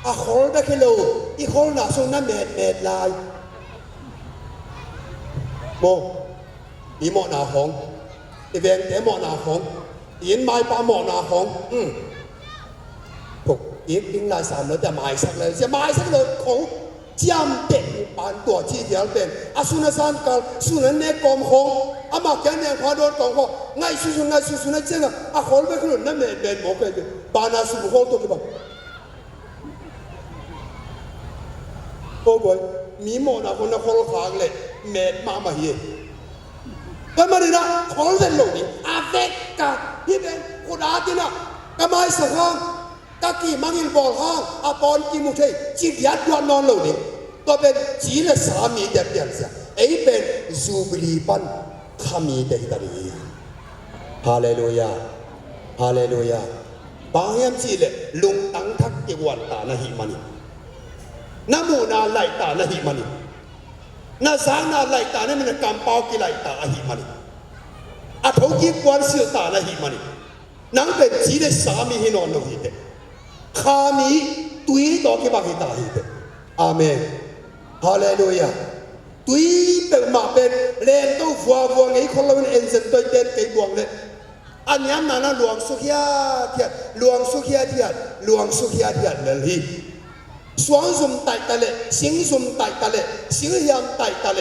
a khol da ke lo i khol na so na met lai mo i mo na hong i ven te mo na hong in mai pa mo na hong phục yết tiếng lai sàn nóจะmai sắcเลยจะmai sắcเลยของจำเด็กปานตัวที่เดียวเป็นอาสุนสานกัลสุนันเนกอมหงอามาแกนเนี่ยพาโดนกองก็ง่ายสุนั่นเจ้าอาขอลไปขลุ่นนั่นเป็นหมอกเลยปานาสุบุโคตัวกี่บ้างโอ้ยมีหมอนะคนนั้นขอลขางเลยเม็ดมาเฮียก็มาดีนะขอลเป็นหลงนี่อาเฟกกะที่เป็นคนอาตินะก็ไม่สักครั้งตะกี้มังอินบอลห้างอาปอนกิมุเทจียัดยวนนอนหลงนี่ก็เป็นจีนสามีเด็ดเดียวเสียไอ้เป็นจูบลีปันขามีเด็ดตานีฮาเลลูยาฮาเลลูยาบางยามจีเลลุงตั้งทักเกวันตานะฮิมันน้ำมูนาไหลตานะฮิมันน้าสางนาไหลตาเนี่ยมันกำเปากิไหลตาอะฮิมันอาทงกีกวนเสือตานะฮิมันนังเป็นจีนสามีฮินอนโนฮิเตขามีตุยต่อกี่บางฮิตาฮิเตอาเมนฮาเลลูยาตุยเป็นมาเป็นเล่นตู้ฟัวไงคนเราเป็นเอ็นเซนตัวเด่นไก่บวงเลยอันนี้นั่นหลวงสุขียาเทียหลวงสุขียาเทียหลวงสุขียาเทียนั่นฮีสวงสมไต่ตะเลสิงสมไต่ตะเลสิงยามไต่ตะเล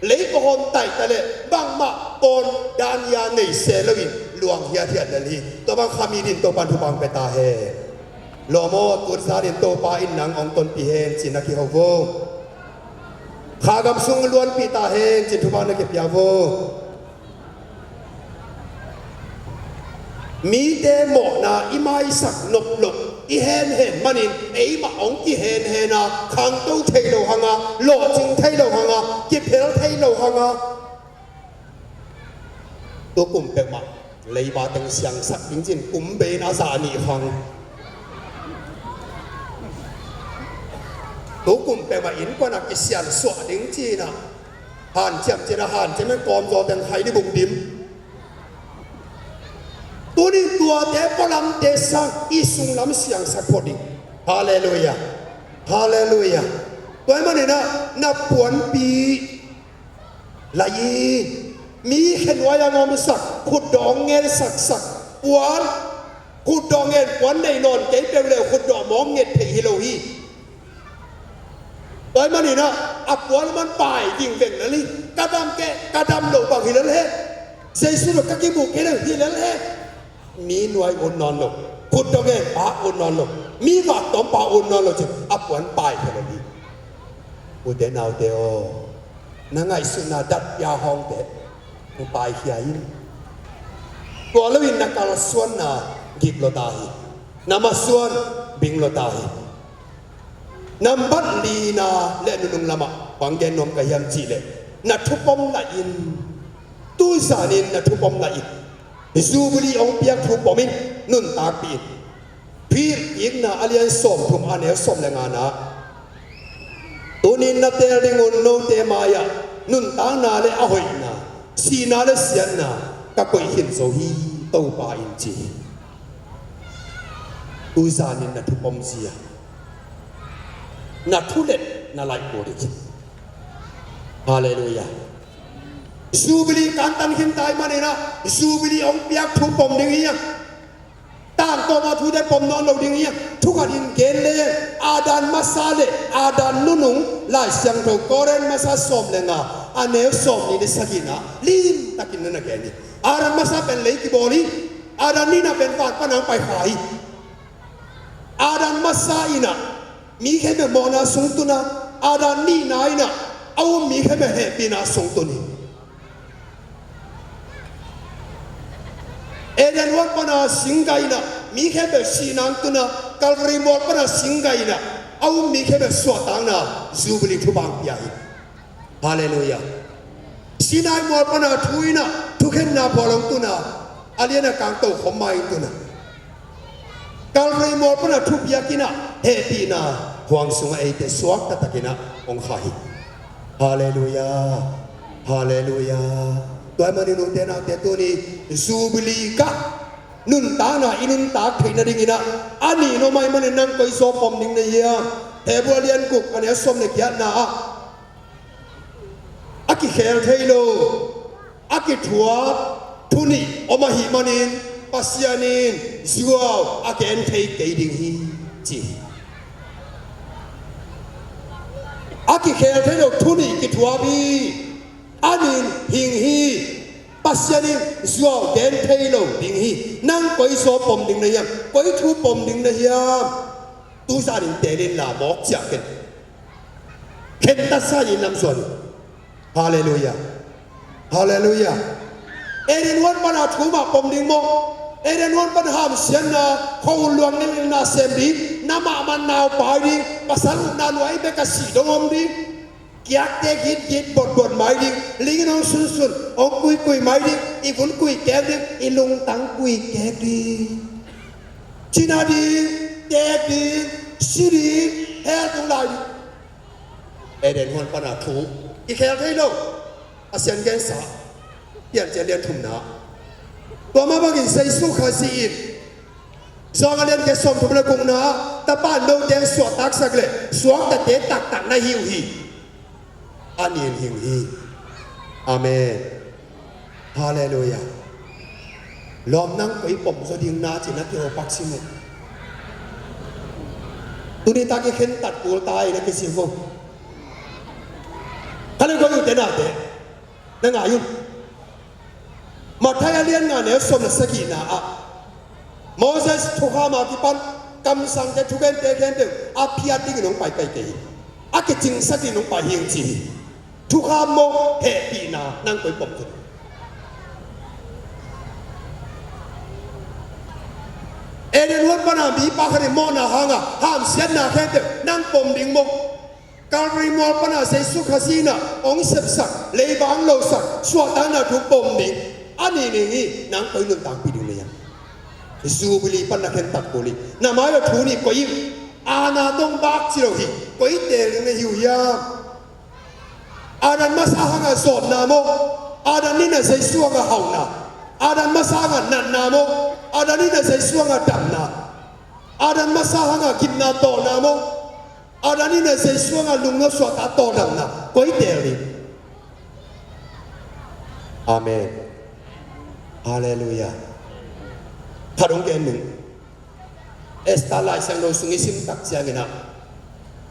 เล็กก็คนไต่ตะเลบางมาปนดานยาในเซลวินหลวงเฮียเทียนั่นฮีตัวบางขามีดินตัวปันทุบังเปตาเฮโลโมตุรซาดินตัวปาอินนังองตนปีเฮนจินักฮิฮาวโวขากำสุงล้วนปีตาเฮนจิทุบานนักเก็บยาโวมีเดโมนาอิมาอิสักนบลบอีเฮนมันอินไอ้มาองที่เฮนนาขังตู้เทโลหังาโลจิงเทโลหังาเก็บเพลเทโลหังาตัวกลุ่มเป็นมาเลยบาตังเสียงสักจริงๆกลุ่มเบนาซานีหังตัวกลุ่มเป็นมาอินกว่านักเสียงสวดดิ้งจีน่ะหันเจียมเจนะหันเจไม่กอมรอแต่งไทยที่บุกดิมตัวนี้ตัวเด็กพลัมเดซังอีสุงลำเสียงสักพอดีฮาเลลูยาฮาเลลูยาตัวมันเนี่ยนะนับปวนปีลายมีเห็นว่ายังงอมสักขุดดองเงินสักปวนขุดดองเงินปวนในนอนเก็บเร็วขุดดองมองเงินเพฮิโลฮีตัวมันเนี่ยนะอับปวนมันป่ายยิงเว่งนั่นเลยกระดำโลบางฮิเลเล่เซซุลกักกิบุกฮิเลเล่มีหน่วยอุนนอนลงขุดตรงเองปาอุนนอนลงมีวัดต้มปาอุนนอนลงจึงอับวันไปแค่นี้อุเดนเอาเดียวนั่งไงสุนัดัดยาห้องเด็กไปเขียนตัวเราอินนักการส่วนน่ะกิบโลตาฮีนามาส่วนบิงโลตาฮีนำบัตรลีนาและนุ่งละมาฟังแกนมกะยำจีเลนัททุปมละอินตู้สานินนัททุปมละอินจูบลีองเปียกทุบปมินนุ่นตากปีนพีร์ยิงนาอเลียนสมทุมอันเอสมแรงงานนะตัวนี้นับเตริงุนโนเตมายานุ่นตางนาเลอหอยนาสีนาเลเสียนนาก็กุยหินโซฮีตัวปาอินจีอุซานินนัทุปมเสียนัทุเล็ดนาไลโกริจิฮาเลลูยาจูบลีการตั้งหินตายมาเนี่ยนะจูบลีองเปียกทุบปมดิ่งเงี้ยต่างตัวมาทุได้ปมนอนเราดิ่งเงี้ยทุกอันหินเกณฑ์เลยอาดานมาซาเลอาดานนุ่งลายเสียงเราโกเรนมาซาสมเลยนะอันเนวสมนี่ได้สักินะลิมตะกินนั่นแกนี่อาดานมาซาเป็นเลยกิบอลีอาดานนี่นะเป็นฟาดปนังไปหายอาดานมาซาอินะมีแค่เมื่อมอนาสงตุนะอาดานนี่นายนะเอามีแค่เมื่อเฮปีนาสงตุนี่เอเดนวัดปนาสิงไกนะมีแค่แบบสีนังตุนะกัลรีมอลปนาสิงไกนะ เอามีแค่แบบสวดตังนะจูบลีทุบังใหญ่ฮาเลลูยาสินายมอปนาทุยนะทุกเห็นนาพอลงตุนะอาเลียนะกางโตขมายตุนะกาลเรมอปนาทุบยากินะเฮปีนะหวังสุงไอเตสวกตะตะกินะองค์ข้าฮาเลลูยาฮาเลลูยาตัวมันนุนเตนะเตตัวนี้จูบลีกะนุนตานะอินุนตาเขยนะดิ่งนะอันนี้โนไม่มันนั่งไปสอบปมดิ่งนะเฮียเฮบัวเลียนกุกอันนี้สมเนกยานะอากิเคลเทโลอากิทัวทุนีอมาหิมานินปัสยานินซิวาวอาเกนเทเกดิ่งฮีจีอากิเคลเทโลทุนีกิทัวบีอานินหิงฮีปัสยานินซิวาวเกนเทโลดิ่งฮีนั่งไปสอบปมดิ่งนะเฮียไปทุปมดิ่งนะเฮียตูซาดินเตลินลาบอกจากกันเข็นตัสซายินนำส่วนฮาเลลูยาฮาเลลูยาเอเดนวันปัญหาถูกมาปมดิ่งโมเอเดนวันปัญหาเสียนาเขาหลวงนี่นาเซมดีน้ำมันนาวปายดิภาษาลูกนานไว้เบกสีดงอมดิเกียกเตกิดกิดบดไม้ดิลิงน้องสุนองคุยไม้ดิอีฝนคุยแกดิอีลุงตังคุยแกดิชินาดิแกดิสิริเฮตุลายเอเดนวันปัญหาถูกอีแค่ให้โลกอาเซียนแกนสาเปลี่ยนจะเรียนทุ่มนาตัวมาบังอินใส่สุขาสีอินจองเรียนแกสมทุบเลยกงนาแต่บ้านโดนแดงสวดตักสักเลยสวงแต่เตะตักในหิวฮีอันนี้หิวฮีอาเมนฮาเลลูยาล้อมนั่งไปปมสดิงนาจินักเกี่ยวปักซิมุตุนิตาเกเข็นตัดปูตายนะเกสิฟงท่านก็อยู่แต่หน้าเตะนั่งอายุมาไทยเลียนงานเนี่ยสมสกีนาอะโมเสสทุกข้ามาที่ปันกำสังจะทุกเงินเตะเงินเตะอาพิอาติงน้องไปเกยอาเกจิงสติน้องไปเฮียงจีทุกข้าโมเฮปีนานั่งไปปมตุนเอเดนวันปนาบีปากให้โมนาฮังอ่ะห้ามเสียนาแค่เตะนั่งปมดิ่งโมการรีมอลปนาเซสุขาซีนาองเสพสักเลยบางโลสักสวดตันนาทุกปมดิ่งอันนี้นี่นังไปลุนตังปีดิ่งเลยยังซูบิลีปนักเห็นตัดบุลีน้ำมันเราทูนี่ก็ยิ่งอาณาตงบักจิโรฮีก็ยิ่งเตลิงในหิวยามอาดันมาสาหังสอนนาโมอาดันนี่น่ะเซสุงะเฮานาอาดันมาสาหังนันนาโมอาดันนี่น่ะเซสุงะดัมนาอาดันมาสาหังกินนาโตนาโมอาดันนี่น่ะเซสุงะลุงนสวดตาโตดัมนาก็ยิ่งเตลิงอาเมนฮาเลลูยาถ้าดงแกหนึ่งเอสตาไลเซนโรสุงิสิมตักเสียงนะ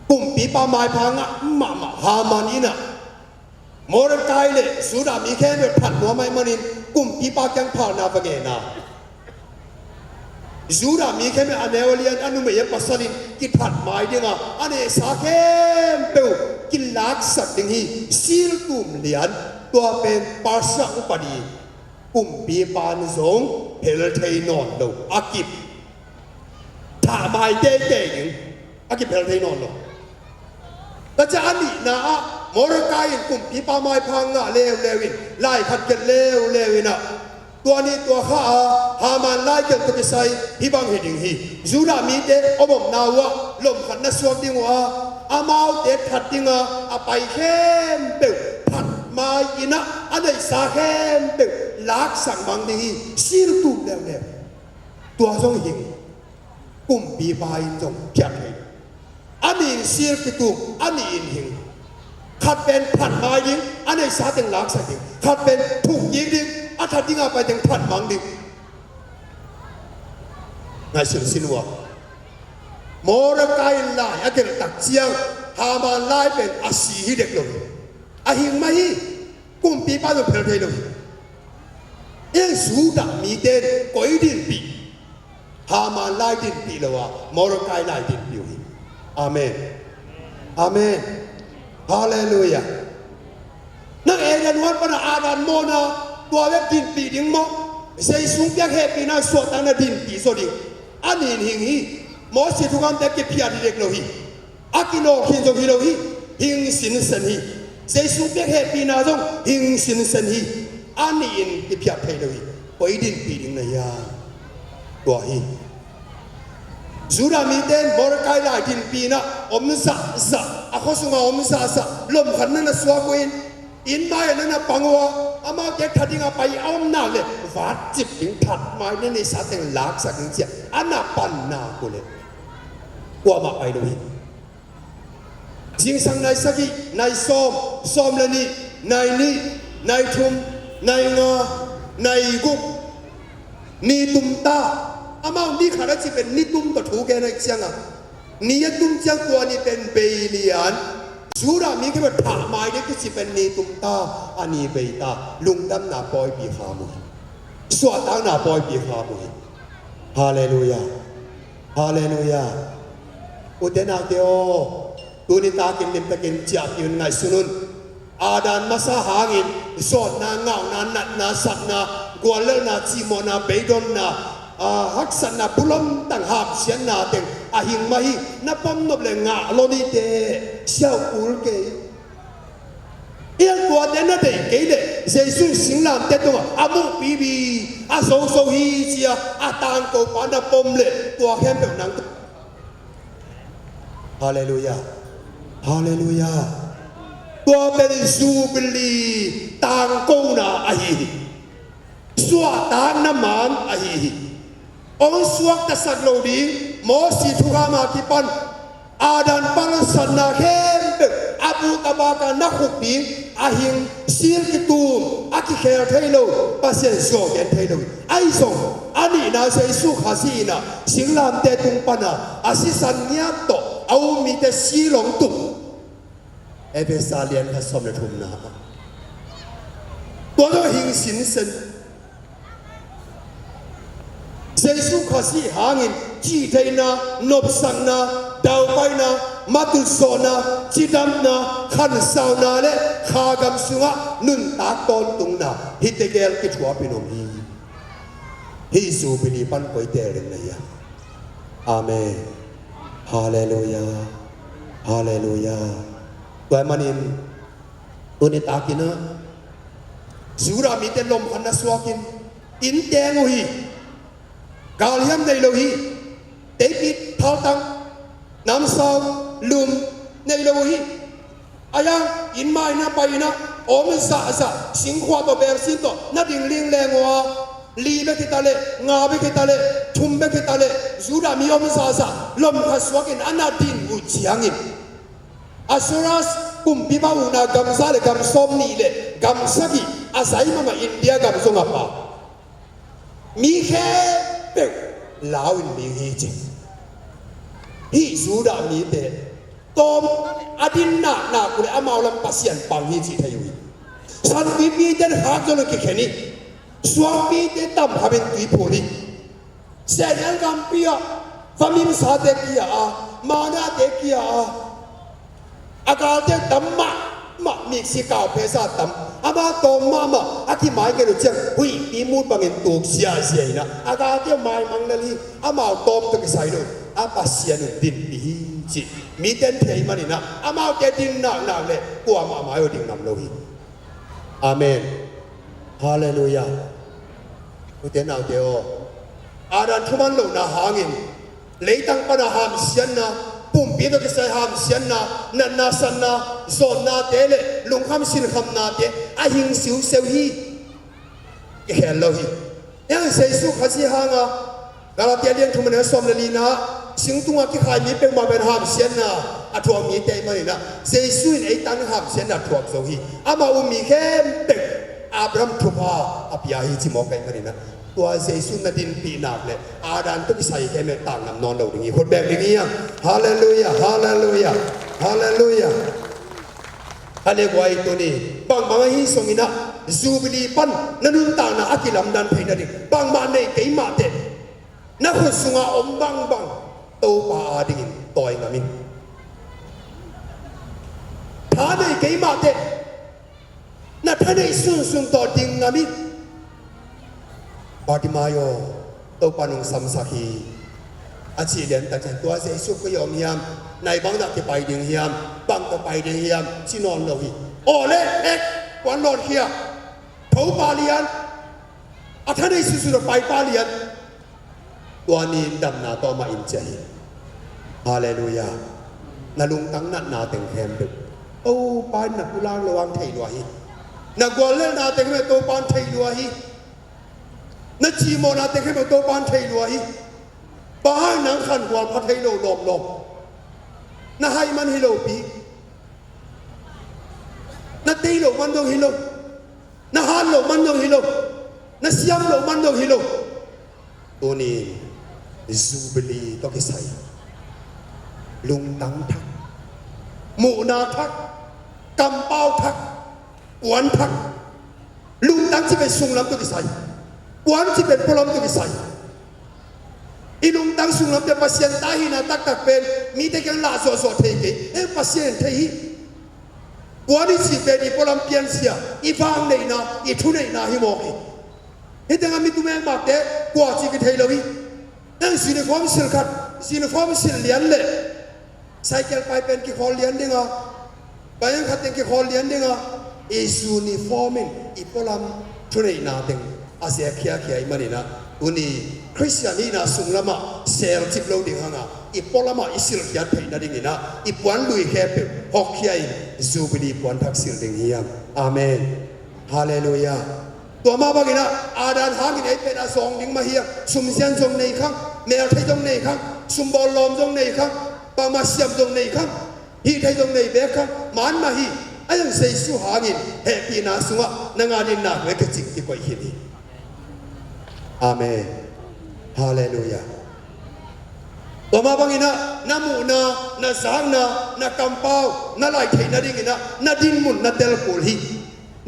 กุมปีปาไม้พังอ่ะมาฮามานีนะโมรกายเลยสุดามีแค่แบบผัดหัวไม้มานินกุมปีปาแกงผ่านนาฟเกนะสุดามีแค่แบบอันเนวเลียนอันนู้นไม่ยังปัสสาวะกินผัดไม้ดิงอ่ะอันนี้สาเข้มเปวกินลักสักดิ่งฮีซิลตุมเลียนตัวเป็นปาสะอุปดีกุมปีปานสงเพลเทนอนโลอากิบถ้าไม่เจ๊งอากิบเพลเทนอนโลแต่จะอันนี้นะโมรกายกุมปีปาไม้พังอ่ะเลววินไล่ขัดกันเลววินอ่ะตัวนี้ตัวข้าหามันไล่กันตัวไปใส่ฮิบังฮิดิงฮีจูรามีเตอมนาวะลมขันนัสวดิงวะอามาเตถัดดิงอ่ะอาไปเข้มเปิวผัดมาอินะอันนี้สาเข้มเปิวลักสังมังดิงฮีซิลตุมเลวตัวทรงหิงกุมปีปายจงเพียรเลยอันนี้ซิลตุมอันนี้หิงขัดเป็นผัดมายิงอันนี้สาถึงลักสังดิงขัดเป็นถูกยิงดิงอาทัดยิ่งไปถึงผัดมังดินายสุนสินวะโมรกายลายอาเกลตักเจียงหามันลายเป็นอาศีฮิเด็กลงอาหิงไม่กุมปีป้าตัวเพลเทลงเอ็งสูดามีเดนก้อยดินปีหามันลายดินปีละวะโมรกายลายดินปีอาเมนอาเมนฮาเลลูยานักเอเดนวันปนาอาดันโมนาตัวเว็บดินปีดิ่งโมเซซุงเปียกเฮปีน่าสวดตังนาดินปีโซดิ่งอันนี้หิงฮีหมอสิทุกคนแต่เก็บพิอาดิเด็กโลหี阿基诺hin jong hi lo hi hing sin sen hi Giêsu biết hệ pi na jong hing sin sen hi an ni in ki phya thei lo hi poi din pi ding na ya tua hi Zura mi ten Mordecai lai din pi na om sa a kho sunga om sa lom khan na swa ko in mai na pangwa ama ke thadinga pai om na le wat chip ding that mai ne sa teng lak sa king chia ana pan na ko le kwa ma pai lo hi Jing sang nai sagi nai som le ni nai thum nai nga nai guk ni tum ta amao ni khara chi pen ni tum to thu ke na chianga ni ya tum chiang kwa ni pen beilian Zura mi ke tha mai de chi pen ni tum ta ani be ta lung dam na poi bi kha mu swa ta na poi bi kha mu hallelujah hallelujah utena teo Tuni takin lim takin ciap yun ngai sunun adan masa hangin sot na ngau na nat na sat na gwalel na cimo na beidon na haksan na bulom tang hap sian na teng ahing mahi na pom nop le nga lo ni te xiao ul ke Yên của đến nó để cái để Giêsu sinh làm tết đâu à mông bì bì à sâu hi chia à tang cầu bán à bom lệ của khen biểu năng Hallelujah Hallelujah Tua ben Jubilee tang câu na ahi Xua tang na man ahi Ông suak ta sat lo di Mo si thuka ma kipan Adan palasan na khem Abu tabaka na khuk di Ahing sil kitum Aki kher thay lo Pasien so gen thay lo Ai song Ani na say su khasi na Sing lam te tung pana Asisan niya to Au mi te si long tung Epesa lian ka som na thum na Tua do hing sin sen Giêsu khasi hangin chi thei na nop sang na dau pai na matul so na chi dam na khan sao na le kha gam sunga nun ta ton tung na hitegel ki thua pinom hi su bili pan koi te ren na ya amen hallelujah hallelujah toy manin tuni takina zura mi te lom khan na swakin in teng hi Galiam nei lo hi David thao tăng nam sao lum nei lo hi ayang in mai na pai na om sa sing khwa to ber sin to na ding ling leng wa li be kitale nga be kitale thum be kitale zura mi om sa lom khaswakin anadin u chiangin asuras kum bi ba una gam sa le gam som ni le gam sagi asai mama India gam songa pa mi khe lão in mi hi chi hi zu da mi te tom adin na ku le amau lam pasien pang hi chi thayu san bi mi den ha jo lo ki kheni swam mi te tam ha ben tui pholi se yang gam pia famim sa te kia a mana te kia a akal te tamma ma mi si ka pe sa tam ama tom mama aki mai ke lu chang hui bi mu bangin tuk sia na aga te mai mang nali ama tom to ki sai do apa sian din bi chi mi ten thei mani na ama ke din na le kwa ma ma yo ding nam lo hi amen hallelujah u te nau te o aran thuman lo na hangin leitang pa na ham sian na pum bi do ki sai ham sian na san na zon na te le lung kham sin kham na te a hing siu seu hi ke hello hi yang sei su khasi hanga galatia liang thum na som le li na sing tunga ki khai mi pe ma ben ham sian na a thua mi te ma ni na sei su in ei tan ham sian na thua zo hi ama u mi khem pe Abraham thupa apia hi chi mo kai ma ni na tua Giêsu na din pi nak le adan to ki sai ke me tang nam non lo ding hot bek ding ya hallelujah hallelujah hallelujah ale gwai to ni bang ma hi songina Jubilee pan nanun ta na akilam dan phaina ding bang ma nei ke ma te na khu sunga om bang to pa ding toy ngamin tha nei ke ma te na tha nei sun to ding ngamin Bartimayo to panung samsaki อาชีเรียนแต่ฉันตัวเสียสุขก็ยอมเฮียมในบางดักที่ไปดึงเฮียมบางก็ไปดึงเฮียมที่นอนเราฮีโอ้เล็กเอ็กวันนอนเฮียเขาปาเลียนอาท่านในสุดๆไปปาเลียนตัวนี้ดำนาต่อมาอินใจฮาเลลูยานาลุงตั้งนัดนาเต็งแคมดึกโอ้ปานนักกุลางระวังไทยด้วยนักกวาเล่นนาเต็งไม่โตปานไทยด้วยนักจีโมนาเต็งไม่โตปานไทยด้วยป้านังขันกวาพัดให้โลลมลมนาให้มันให้โลปีนาตีโลมันต้องให้โลนาฮันโลมันต้องให้โลนาเสียมโลมันต้องให้โลตัวนี้จูบิลีต้องกิใส่ลุงตังทักหมูนาทักกำเป้าทักหวนทักลุงตังที่เป็นสุงลำต้องกิใส่หวนที่เป็นพลอมต้องกิใส่อีลุงตังสุงลำแต่ปัสยันตาหินาตักเป็นมีแต่กันลาสวดเทกิปัสยันเทหิหวนที่เป็นอีพลอมเปียนเสียอีฟังในนาอีทุนในนาหิโมกิเฮ้ยแต่งั้นมีตัวแม่งบอกเด็กกว่าที่กิเทลวินั่งซีนฟอร์มสิลขัดซีนฟอร์มสิลเลียนเลยไซเคิลไปเป็นกี่คนเลียนดิ้งอ่ะไปยังขัดเป็นกี่คนเลียนดิ้งอ่ะเอซูนิฟอร์มินอีพลัมทุเรนาดิ้งอาเซียเขียอีมันนี่นะอุนีคริสเตียนีนะสุงละมาเซลทิบโลดิ้งฮะอีพลัมอิสิลยัดเพย์นะดิ้งนะอีปวนลุยแคปฮอกเขียจูบิลีปวนทักซิลดิ้งเฮียอาเมนฮาเลลูยาตัวมาบางนะอาดานหากินไอเป็นอาสองดิ้งมาเฮียสุมเซียนจงในครั้งเมลไทยจงในครั้งสุมบอลลมจงในครั้งปามาเสียมจงในครั้งฮีไทยจงในเบคครั้งมันมาฮีไอ้ยังเสียสุหากินเฮปีนาสุงะนางานินนาเวกจิกที่กว่าฮีนี่อาเมนฮาเลลูยาตัวมาบางนะนามูนาสังนากัมเปานาไลไทยนาดิ้งนะนาดินมุนนาเตลปูลฮี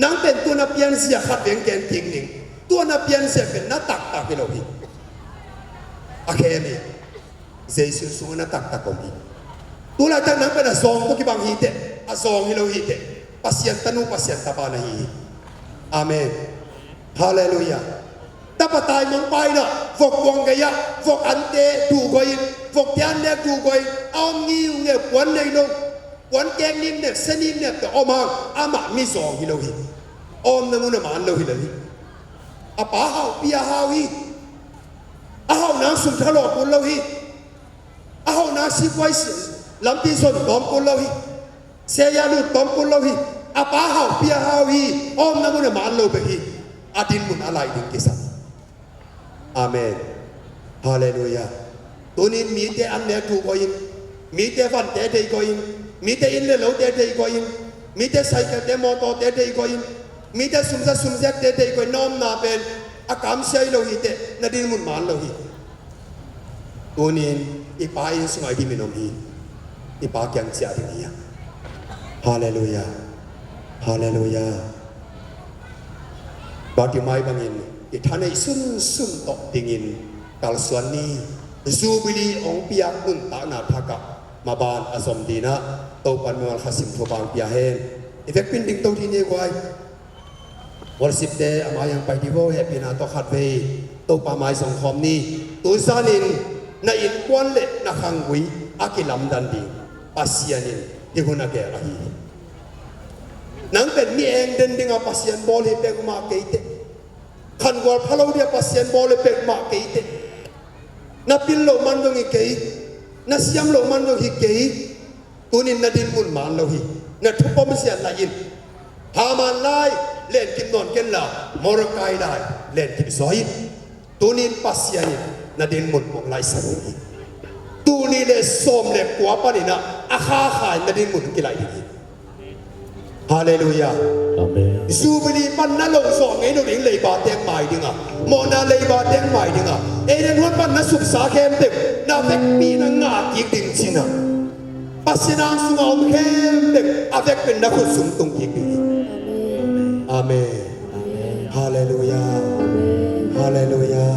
นังเป็นตัวนับเพียนเสียขัดเวียงแกนทิ้งหนึ่งตัวนับเพียนเสียเป็นนักตักไปเราพี่โอเคไหมเจสุสูงนักตักของพี่ตัวเราตั้งนั้นเป็นอาซองตัวกี่บางฮีเตะอาซองให้เราฮีเตะปัสยันตนุปัสยันตาบานาฮีอาเมนฮาเลลูยาถ้าปตายมังไปนะฟกวงกะยะฟกอันเตดูกอยฟกยันเนี่ยดูกอยเอางิวเนี่ยวันในนงวันแกงนิ่มเนี่ยเส้นนิ่มเนี่ยแต่ออกมาอามามีสองฮิโลฮิอมนั่งนู่นมันโลฮิเลยอาป้าเฮาปีอาเฮาฮิอาเฮานังสุนทรลกุลโลฮิอาเฮานังสิบไว้ลำตีส่วนตอมกุลโลฮิเสียลุตอมกุลโลฮิอาป้าเฮาปีอาเฮาฮิอมนั่งนู่นมันโลเบฮิอาดินมุนอะไรดิ้งกิสันอาเมนฮาเลลูยาตัวนี้มีแต่อันเนี้ยถูกกว่าอินมีแต่ฟันแต่เด็กกว่าอินมีแต่อินเลโลเตเตกอยมีแต่ไซเคิลเตมอเตอร์เตเตกอยมีแต่สุมเซกเตเตกอยน้อมนาเป็นอากามเสียโลหิตนาดินมุนมันโลหิตตัวนี้อีป้าอินสุงไอที่มินอมฮีอีป้าแกงเสียที่นี่ฮาเลลูยาฮาเลลูยาบาดที่ไม่บางอินอีท่านในซุนตกดิ่งอินกัลส่วนนี้จูบิลีองเปียกุนตานาทักะมาบานอาสมดีนะโตปันเมืองขัสิมทัวบางปียาเฮนอีเฟกปินดิ้งโตที่นี่ไว้วันสิบเดย์อามายังไปที่โวเฮปินาโตขัดเวโตปาไม้สงคมนี้ตัวซานินในอินควันเล็นักขังวิอากิลัมดันดีปัสยานินที่คุณอาเกลาฮีนังเป็นมีเองเดินดิ้งอาปัสยันบอลเฮเปกมาเกยเตขันกว่าพะโลเดียปัสยันบอลเฮเปกมาเกยเตนับปินโลมันตรงนี้เกยนัสยามโลมันโลหิเกยตัวนี้นาดินมุนมันโลหินัทุบปมเสียนลายินฮามันไลเล่นกินนอนกันละมอร์กายไลเล่นกินซอยตัวนี้ปัสยานินาดินมุนมองไลสันนิตัวนี้เลสอมเลกัวปานินะอาคาขายนาดินมุนกิไลดิฮาเลลูยาอาเมนซูบิลีปันนั่นลงสองไงเราดิ้งเลยบาเต็งใหม่ดิ้งอ่ะโมนาเลยบาเต็งใหม่ดิ้งอ่ะเอเดนหัวปันนั่นสุบสาเข้มเต็มน่าเวกปีนั่งงาอีกดิ้งชินะปัสยานสุงอมเข้มเต็มอาเวกเป็นนักสุนตรงอีกดิ้งอาเมนฮาเลลูยาฮาเลลูยา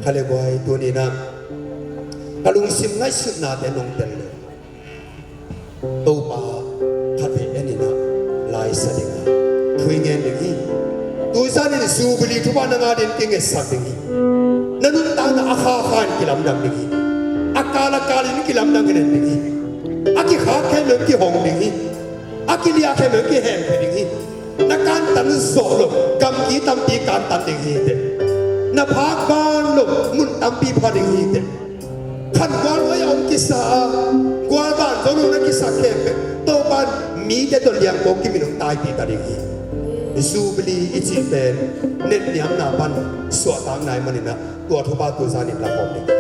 ฮาเลบอยตัวนี้นะกลุงซิมไงสุดนาเดนงเตลตัวป่าขัดเวเอนี่นะลายสลิงคุยเงินอย่างนี้ตัวซานี่สูบบุหรี่ทุบานงาเดินเก่งสักอย่างนี้นั่นตาหน้าอาคาขานกิลำดังอย่างนี้ akala kalin kilam nang nen dingi aki kha khe me ki hong dingi aki lia khe me ki hem phe dingi na kan tan so lo kam ki tam pi kan tan dingi de na pha kan lo mun tam pi pha dingi de khan gwal oi om ki sa gwal ban zo lo na ki sa khe pe to ban mi de to liang ko ki mi no tai pi ta dingi Subli ichi ben net niam na ban so tang nai manina tua thu ba tu zanin la pom ni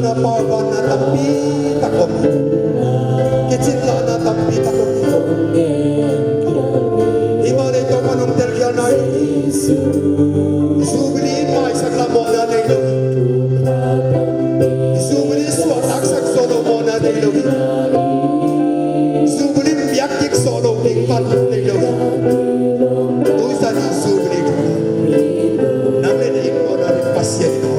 na pa ba na tampi takom kitchen la na tampi takom imane to manong terkya na subli mai sakla mo na dei lo subli so tak sak solo mo na dei lo subli biak tik solo ding pan dei lo tu sa ni subli na me dei mo na pasien no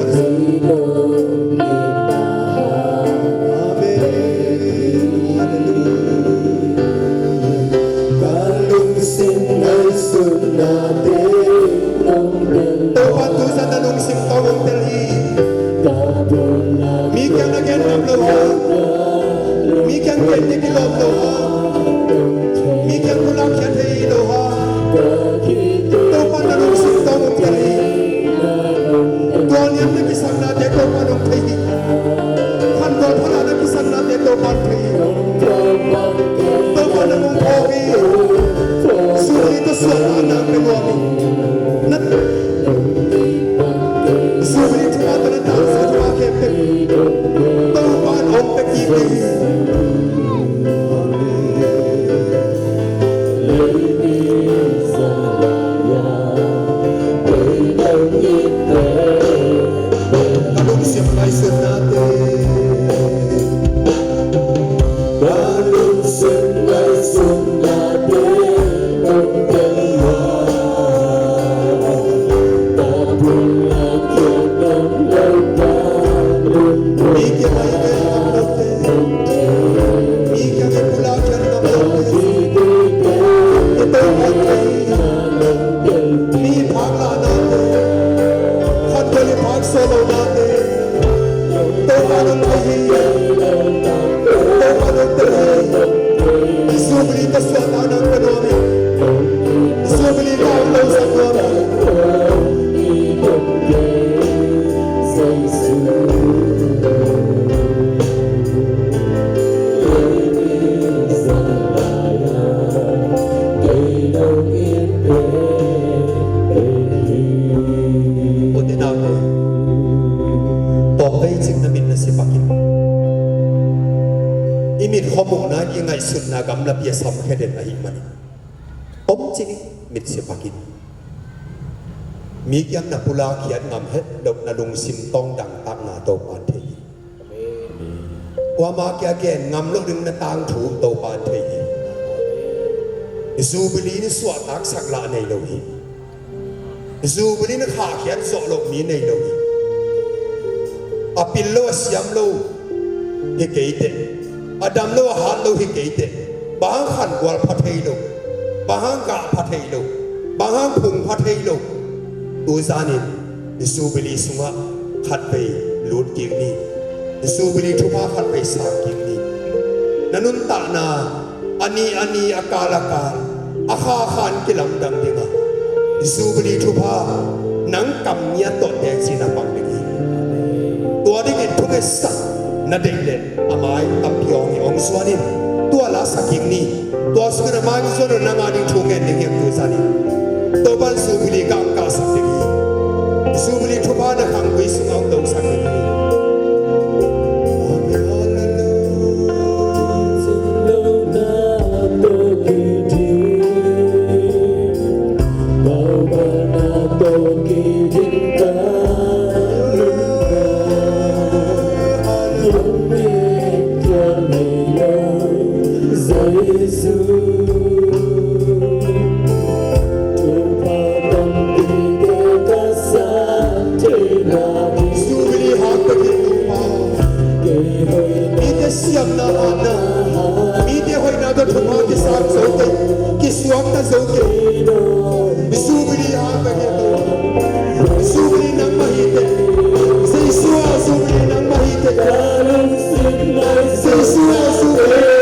มียังนับปุลาเขียนงำเฮ็ดดอกนาลุงซิมต้องดังตักนาโตปานเทีว่ามาแก่แก่งำลูกดึงนาตางถูโตปานเทีซูบิลีนี่สวดตักสักละในโลหิซูบิลีนี่ขาเขียนโซโลมีในโลหิอปิลโลสยามโลฮิเกยเตอดัมโลฮันโลฮิเกยเตบางขันกวลพัทเทโลบางกะพัทเทโลบางพุงพัทเทโลตูซานินซูบิลีสุงะขัดไปลูดกิงนี่ซูบิลีทุพาขัดไปสามกิงนี่นันุนตานาอันนี้อากาลอาคาขันกิลำดังดิงะซูบิลีทุพานังกำเนียตดแดงสีนาปังดิงตัวดิกิทุกเสักนาเดเลอามายตัมพิององสวานินตัวลาสักิงนี่ตัวสุกนามากิโซนนางาดิทุงเงินดิงตูซานิตัวบันซูบิลีกังกาสักดิงซูบิลีทุพานะขังกุยสุงเอาตงสักดิงJesus wa ki sa zo ke ki suak ta zo ke subili ha pe ke subili nang mahite sei sua subili nang mahite sei sua subili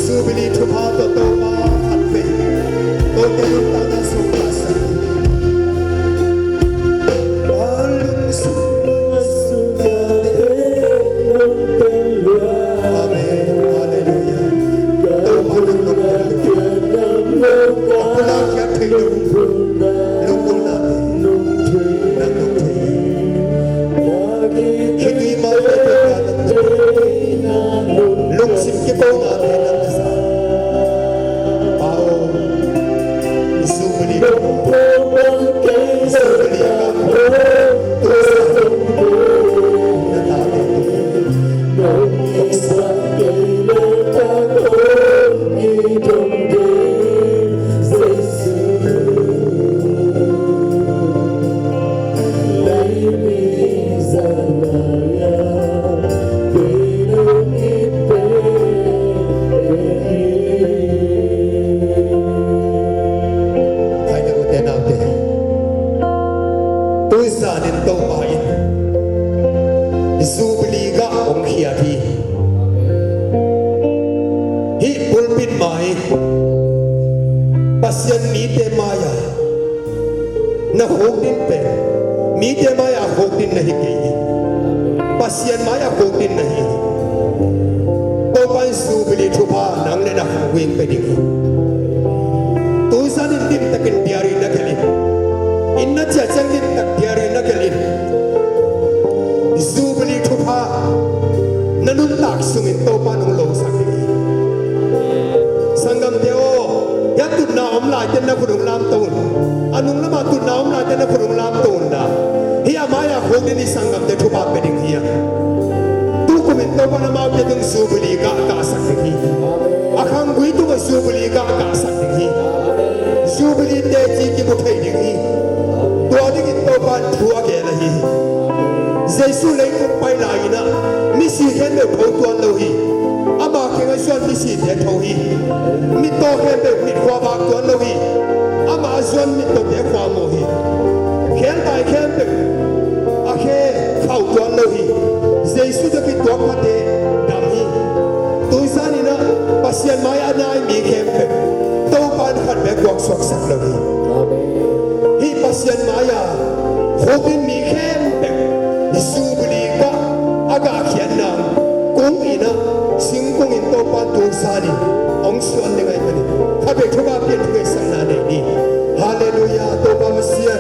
Subili to part of the hi pulpit mai pasien mi te maya na hok din pe mi te maya hok din nahi ke pasien maya hok din nahi to pan su bili thupa nang le na wing pe ding tu san din takin diari na kali inna cha chang din tak diari na kali su bili thupa nanun tak sungin to panung lo sak ni sangam teo ya tu na om la ten na khurung lam ton anung lama tu na om la ten na khurung lam ton da hi amaya hok ni sangam te thupa pe ding hi tu ko men to pana ma pe dung su bili ka ka sak ni akhang gui tu su bili ka ka sak ni su bili te chi ki mo thai ding hi to ding to pan thua ke la hi Giêsu lấy con bay lại na mi si khen được thấu tuan lâu hi ama khen ai xuân mi si để thấu hi mi to khen được mi khoa bạc tuan lâu hi ama xuân mi to để khoa mồ hi khen tài khen được a khen khẩu tuan lâu hi Giêsu cho cái tuan phát để đam hi tôi san ni na pasien mai anai mi khen được tàu ban khát bé quạt sọc sạc lâu hi hi pasien mai à hộp in mi khen được su beli ka aga khian na kong ina sing kong in to pa tu sa ni ong suan de ngai ni kha be thoba pian thu sang na nei ni hallelujah to ba sia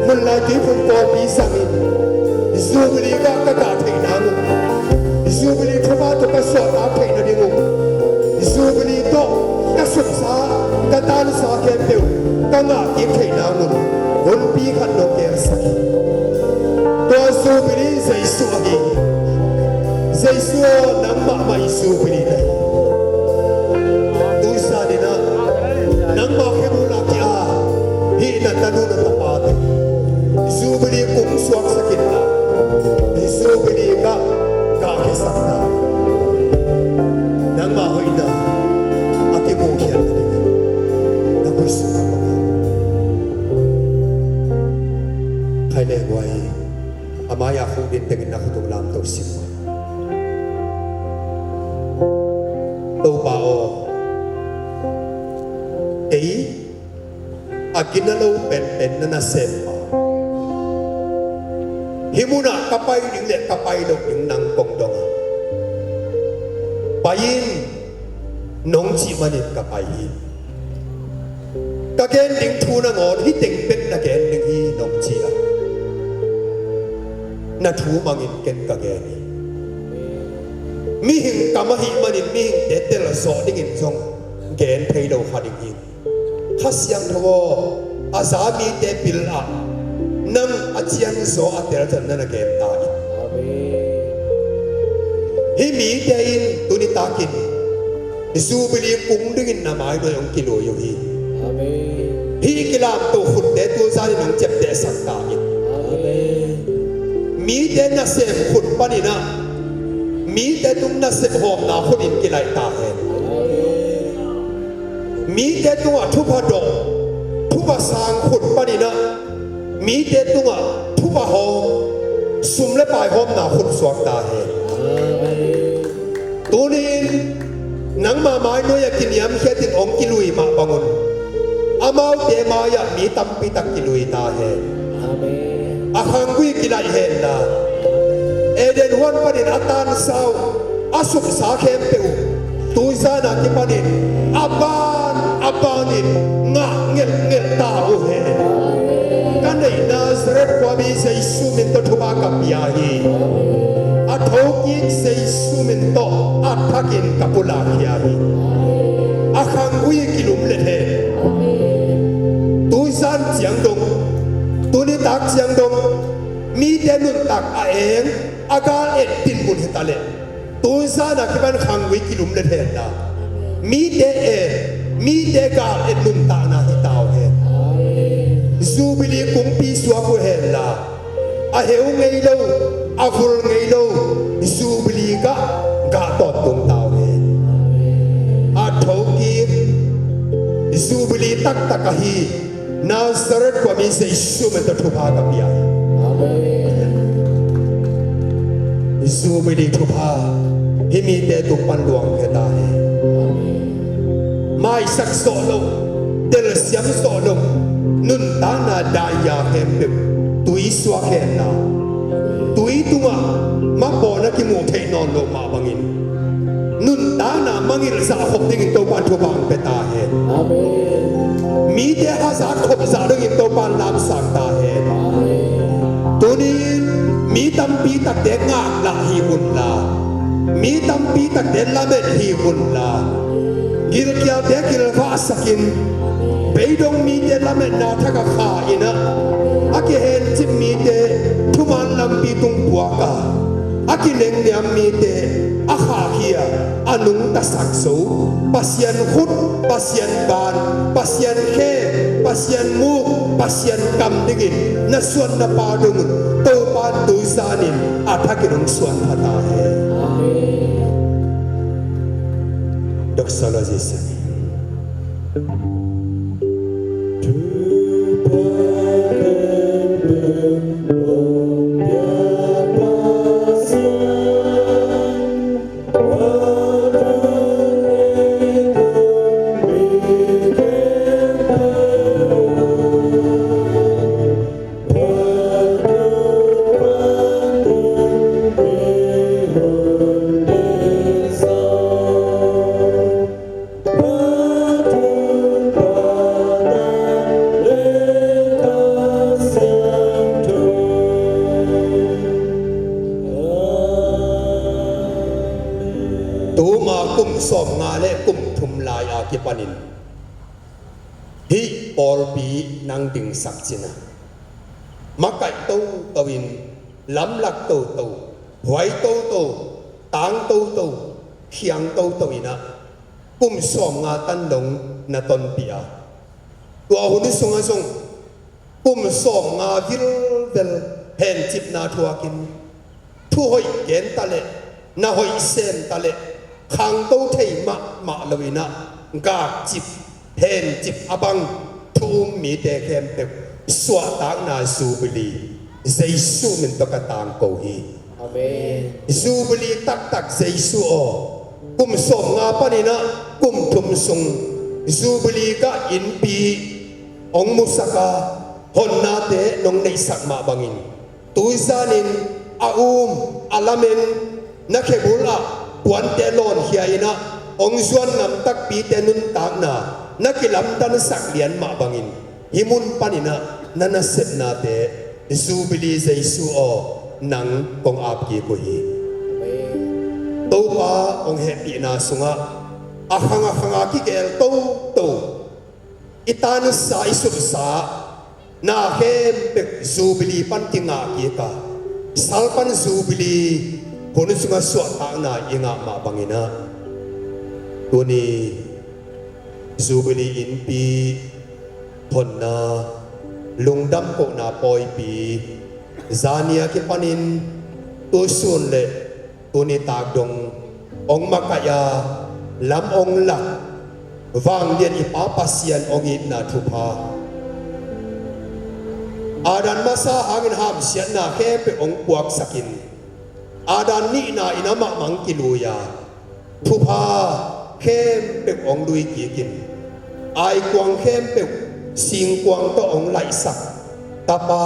mun la ti phun ko pi sang ni su beli ka ka ka thai na mu su beli thoba to ka so ta thai na ding su beli to ka sum sa ka tan sa ke pe ka nga ki thai na mu hon pi khat no ke sa to su bili Giêsu hi Giêsu nang ma mai su bili dai tu sa ni na nang ma ke mu la kya hi na ta nu na pa de su bili kum suak sakit na su bili ka ke sak na nang ma hoi na ake mo khian na de na ko su ka pa khai le wai amaya khung din tengin na khutung lam to sim to bao ei akinalo pen na sem pa himuna kapai ding le kapai do ding nang kong dong payin nong chi manit kapai ka gen ding thu na ngon hi teng pet na gen ding hi nong chi a na thu mangin ken ka ge ni mi hing kamahi manin mi hing te tel so ding in jong gen thei do kha ding hi khasyang thawo azami te pil a nang achiang so a tel chan na gen ta hi mi te in tuni takin su bili kung ding in na mai do yong kilo yo hi hi kilam to khut te tu sa ni nong chep te sak ta ni mi te na sem khut pani na mi te tung na se hom na khut in ki lai ta he mi te tung a thu pha do thu pa sang khut pani na mi te tung a thu pa hom sum le pai hom na khut suak ta he tunin nang ma mai no ya kin yam khe tin ong ki lui ma bangun amau te ma ya mi tam pi tak ki lui ta he akhang gui kilai hen na eden hon panin atan sau asuk sa khem pe tu sa na ki panin abanin nga ngel ta o he kanai Nazareth kwa bi sei su min to thuba ka pia hi athoki sei su min to athakin kapula khia hi akhang gui kilum le he tu san chiang dong tuni tak siang dong mi denun tak a eng agal et tin mun hetale tu sa na kiban khang wi kilum le the na mi de ga et nun ta na hitaw he zubili kum pi suwa ko he la a heu ngei lo a ful ngei lo zubili ga to tung taw he a thoki zubili tak hi Nazareth kwa mi se isu me to thupa ka pia isu me di thupa hi mi te tu pan luang he ta he mai sak solo del siam solo nun tana daya kempe tui swa kena tui tunga ma bona ki mu thei non lo ma bangin nun tana mangil sa khop ding to pan thu bang peta he mi te ha sa khop sa ding to pan lam sang ta he tunin mi tam pi tak de nga la hi hun la mi tam pi tak de la bet hi hun la gil kya de gil va sakin beidong mi de la met na thaka kha ina aki hen chim mi de thuman lam pi tung bua ka aki leng niam mi de akha kia anung ta sak so pasien khut pasien ban pasien khe pasien mu pasien kam digin na suan na pa dung to pa tu sanin athakinung suan phata he doxologist som nga le kum thum lai a ki panin hi por pi nang ding sak china makai to tawin lam lak to to hoi to to tang to to khiang to tawina kum som nga tan dong na ton pia to ahuni songa song kum som nga vil del hen chip na thuakin thu hoi gen tale na hoi sen tale khang to thei ma lawina ga chip hen chip abang thum mi te khem pe swa tak na subili jaisu min to ka tang ko hi amen subili tak tak jaisu o kum som nga panina kum thum sung subili ka in pi ong musaka honna te nong nei sak ma bangin tuisanin alamen na khebula puan te lon hiaina ong zuan ngam tak pi te nun tak na nakilam tan sak lian ma bangin himun panina nana set na te zubili jaisu o nang kong ap ki ko hi to pa ong happy na sunga ahanga ki gel to itan sa isu sa na hem pe zubili pan tinga ki ka salpan zubili kono sunga suat tak na inga ma bangina tuni zubili in pi thon na lungdam ko na poi pi zania ki panin tu sun le tuni tak dong ong makaya lam ong lak wang lian ipa pasian ong it na thupa adan masa hangin ham sian na ke pe ong puak sakin adan ni na inama mangkiluya thupa khem pe ong lui ki kin ai kwang khem pe sing kwang to ong lai sak tapa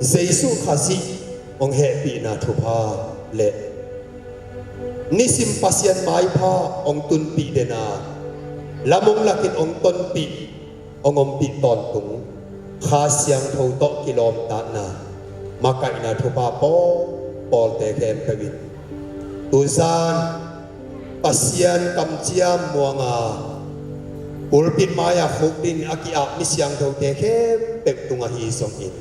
jesu khazi ong happy na thupa le nisim pasien mai pha ong tun pi de na lamong lakin ong ton pi ong om pi ton tung kha siang tho to kilom ta na makai na thupa Paul te khem kawin tuzan pasien kamchiam muanga ulpin maya khukdin aki ap misyang tho te khem pek tunga hi som in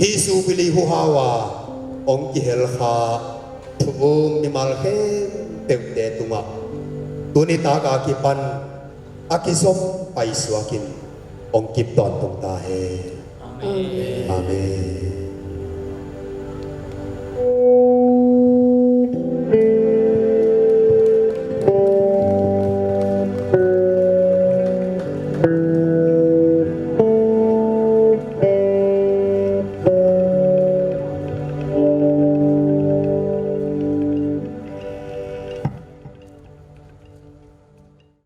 hi su bili hu hawa ong ki hel kha thum ni mal khem pek te tunga tuni ta ka ki pan aki som pai suakin ong kip ton tung ta he amen